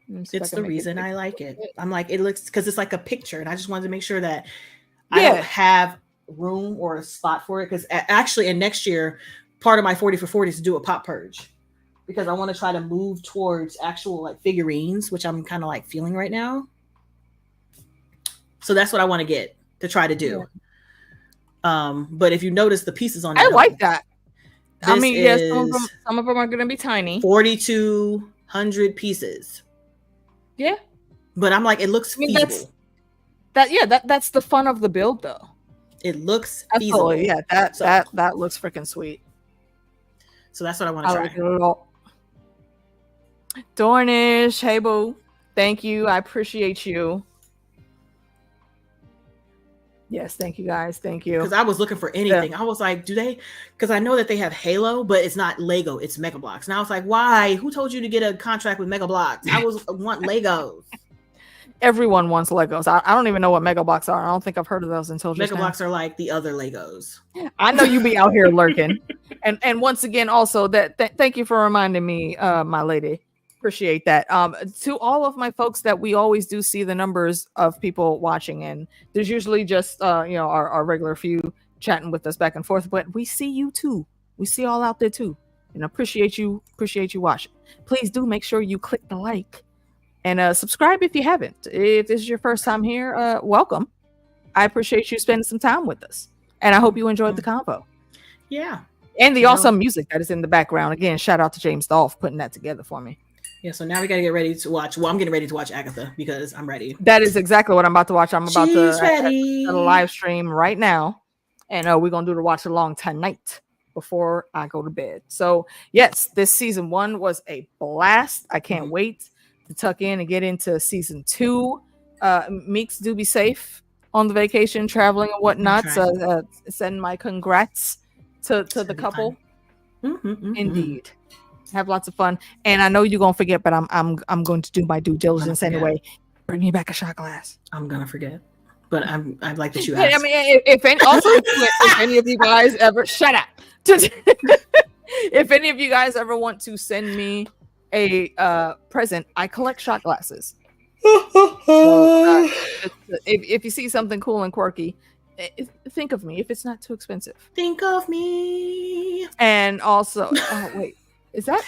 It's the reason I like it. I'm like, it looks, because it's like a picture, and I just wanted to make sure that I don't have room or a spot for it. Because actually, in next year, part of my 40 for 40 is to do a pop purge, because I want to try to move towards actual like figurines, which I'm kind of like feeling right now. So that's what I want to get to try to do. But if you notice the pieces on it, I like that. I mean, yes, some of them are going to be tiny. 4,200 pieces. Yeah. But I'm like, it looks feasible. That's the fun of the build, though. It looks feasible. Yeah, that looks freaking sweet. So that's what I want to try. Like it all. Dornish, hey boo. Thank you. I appreciate you. Yes, thank you guys. Thank you. Because I was looking for anything. I was like, do they? Because I know that they have Halo, but it's not Lego. It's Mega Bloks. And I was like, why? Who told you to get a contract with Mega Bloks? I want Legos. Everyone wants Legos. I don't even know what Mega Bloks are. I don't think I've heard of those until just Mega Bloks are like the other Legos. I know you be out here lurking. And once again, also thank you for reminding me, my lady. Appreciate that. To all of my folks that we always do see the numbers of people watching, and there's usually just our regular few chatting with us back and forth, but we see you too. We see all out there too, and appreciate you watching. Please do make sure you click the like and subscribe if you haven't. If this is your first time here, welcome. I appreciate you spending some time with us, and I hope you enjoyed the convo. Yeah. And the awesome music that is in the background. Again, shout out to James Dolph putting that together for me. Yeah, so now we gotta get ready to watch. Well, I'm getting ready to watch Agatha because I'm ready. That is exactly what I'm about to watch. I'm about to set a live stream right now, and we're gonna do the watch along tonight before I go to bed. So yes, this season 1 was a blast. I can't wait to tuck in and get into season 2. Meeks, do be safe on the vacation, traveling and whatnot. Send my congrats to the couple. Indeed. Have lots of fun, and I know you're gonna forget, but I'm going to do my due diligence anyway. Bring me back a shot glass. I'm gonna forget, but I like that you asked. I mean, if any of you guys ever shut up, if any of you guys ever want to send me a present, I collect shot glasses. So, if you see something cool and quirky, think of me. If it's not too expensive, think of me. And also, wait. Is that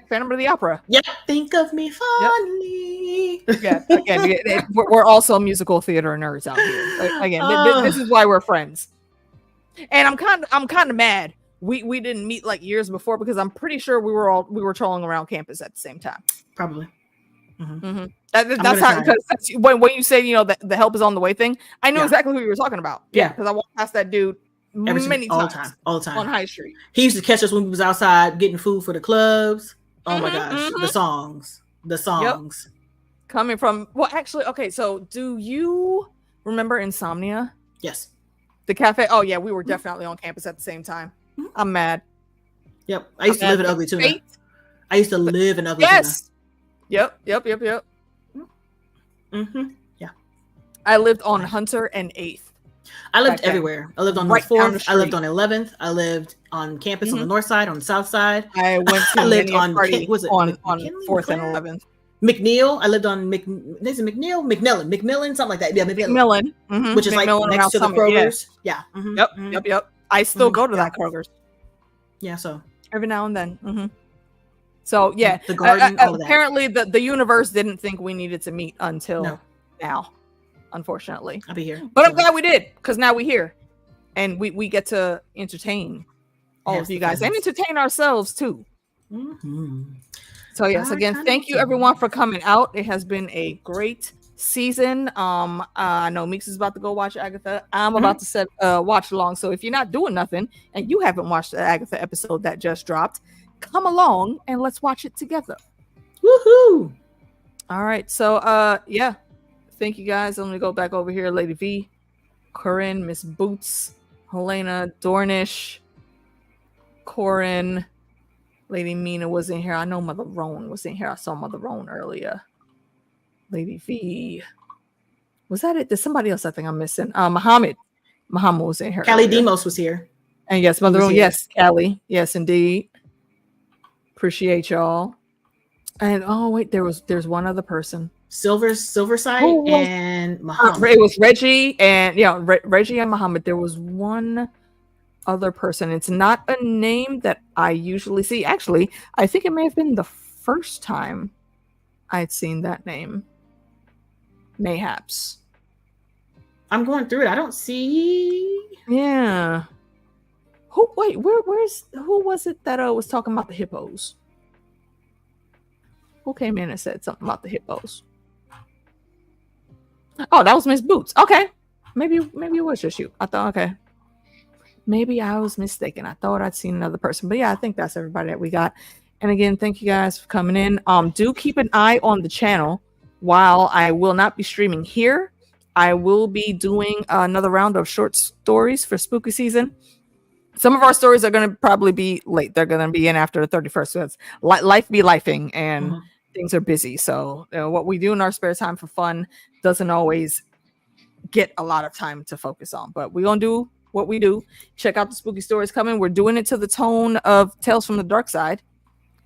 Phantom of the Opera? Yep. Think of me fondly. Yep. Yeah. Again, we're also musical theater nerds out here. Again, this is why we're friends. And I'm kind of mad we didn't meet like years before, because I'm pretty sure we were trolling around campus at the same time. Probably. That's how, because when you say the help is on the way thing, I knew exactly who you were talking about. Yeah, because I walked past that dude all the time on High Street. He used to catch us when we was outside getting food for the clubs. Oh my gosh, the songs yep. Coming from actually, okay, so do you remember Insomnia? Yes. The cafe. Oh yeah, we were definitely on campus at the same time. I'm mad. Yep. I used to live in Ugly Tuna. I used to live in Ugly Tuna. Yep. Yeah. I lived on Hunter and 8th. I lived everywhere. I lived on the 4th. I lived on 11th. I lived on campus on the north side, on the south side. I went to on 4th and 11th. McNeil. I lived on McMillan, something like that. Yeah, McMillan. Which is like next to the Kroger's. Yeah. Yep. I still go to that Kroger's. Yeah, so every now and then. So yeah, the garden. Apparently, the universe didn't think we needed to meet until now. Unfortunately, I'll be here, but I'm glad we did, because now we're here, and we get to entertain all of you guys and entertain ourselves too. So yes, again, thank you everyone for coming out. It has been a great season. I know Meeks is about to go watch Agatha. I'm about to set watch along. So if you're not doing nothing and you haven't watched the Agatha episode that just dropped, come along and let's watch it together. Woohoo! All right, so yeah. Thank you guys. I'm gonna go back over here. Lady V, Corinne, Miss Boots, Helena, Dornish, Corin, Lady Mina was in here. I know Mother Roan was in here. I saw Mother Roan earlier. Lady V. Was that it? There's somebody else I think I'm missing. Muhammad was in here. Callie Demos was here. And yes, Mother Roan. Yes, Callie. Yes, indeed. Appreciate y'all. And wait, there's one other person. Silverside and Muhammad. It was Reggie and Reggie and Muhammad. There was one other person. It's not a name that I usually see. Actually, I think it may have been the first time I'd seen that name. Mayhaps. I'm going through it. I don't see. Yeah. Who was it that was talking about the hippos? Who came in and said something about the hippos? Oh, that was Miss Boots. Okay. Maybe it was just you. I thought, okay. Maybe I was mistaken. I thought I'd seen another person. But yeah, I think that's everybody that we got. And again, thank you guys for coming in. Do keep an eye on the channel. While I will not be streaming here, I will be doing another round of short stories for spooky season. Some of our stories are going to probably be late. They're going to be in after the 31st. So it's life be lifing and things are busy. So what we do in our spare time for fun doesn't always get a lot of time to focus on. But we're going to do what we do. Check out the spooky stories coming. We're doing it to the tone of Tales from the Dark Side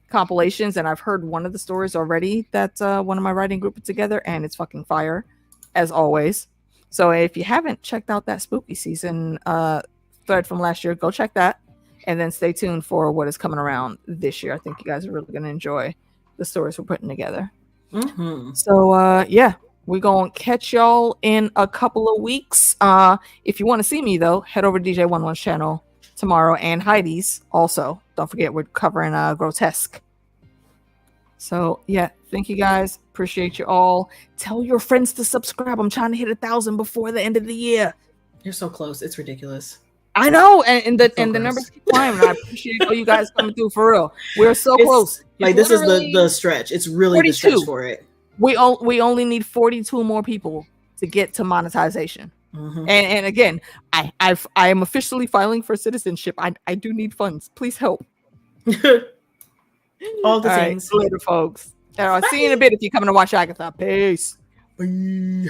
compilations. And I've heard one of the stories already that one of my writing group put together. And it's fucking fire, as always. So if you haven't checked out that spooky season thread from last year, go check that, and then stay tuned for what is coming around this year. I think you guys are really going to enjoy the stories we're putting together. So yeah, we're going to catch y'all in a couple of weeks. If you want to see me though, head over to DJ Wun Wun's channel tomorrow, and Heidi's also. Don't forget, we're covering Grotesque. So yeah, thank you guys. Appreciate you all. Tell your friends to subscribe. I'm trying to hit 1,000 before the end of the year. You're so close. It's ridiculous. I know, and the numbers keep climbing. I appreciate all you guys coming through for real. We're so close. Like this is the stretch. It's really 42. The stretch for it. We only need 42 more people to get to monetization. Mm-hmm. And again, I am officially filing for citizenship. I do need funds. Please help. All the things. Right, later, folks. I'll see you in a bit if you're coming to watch Agatha. Peace. Bye.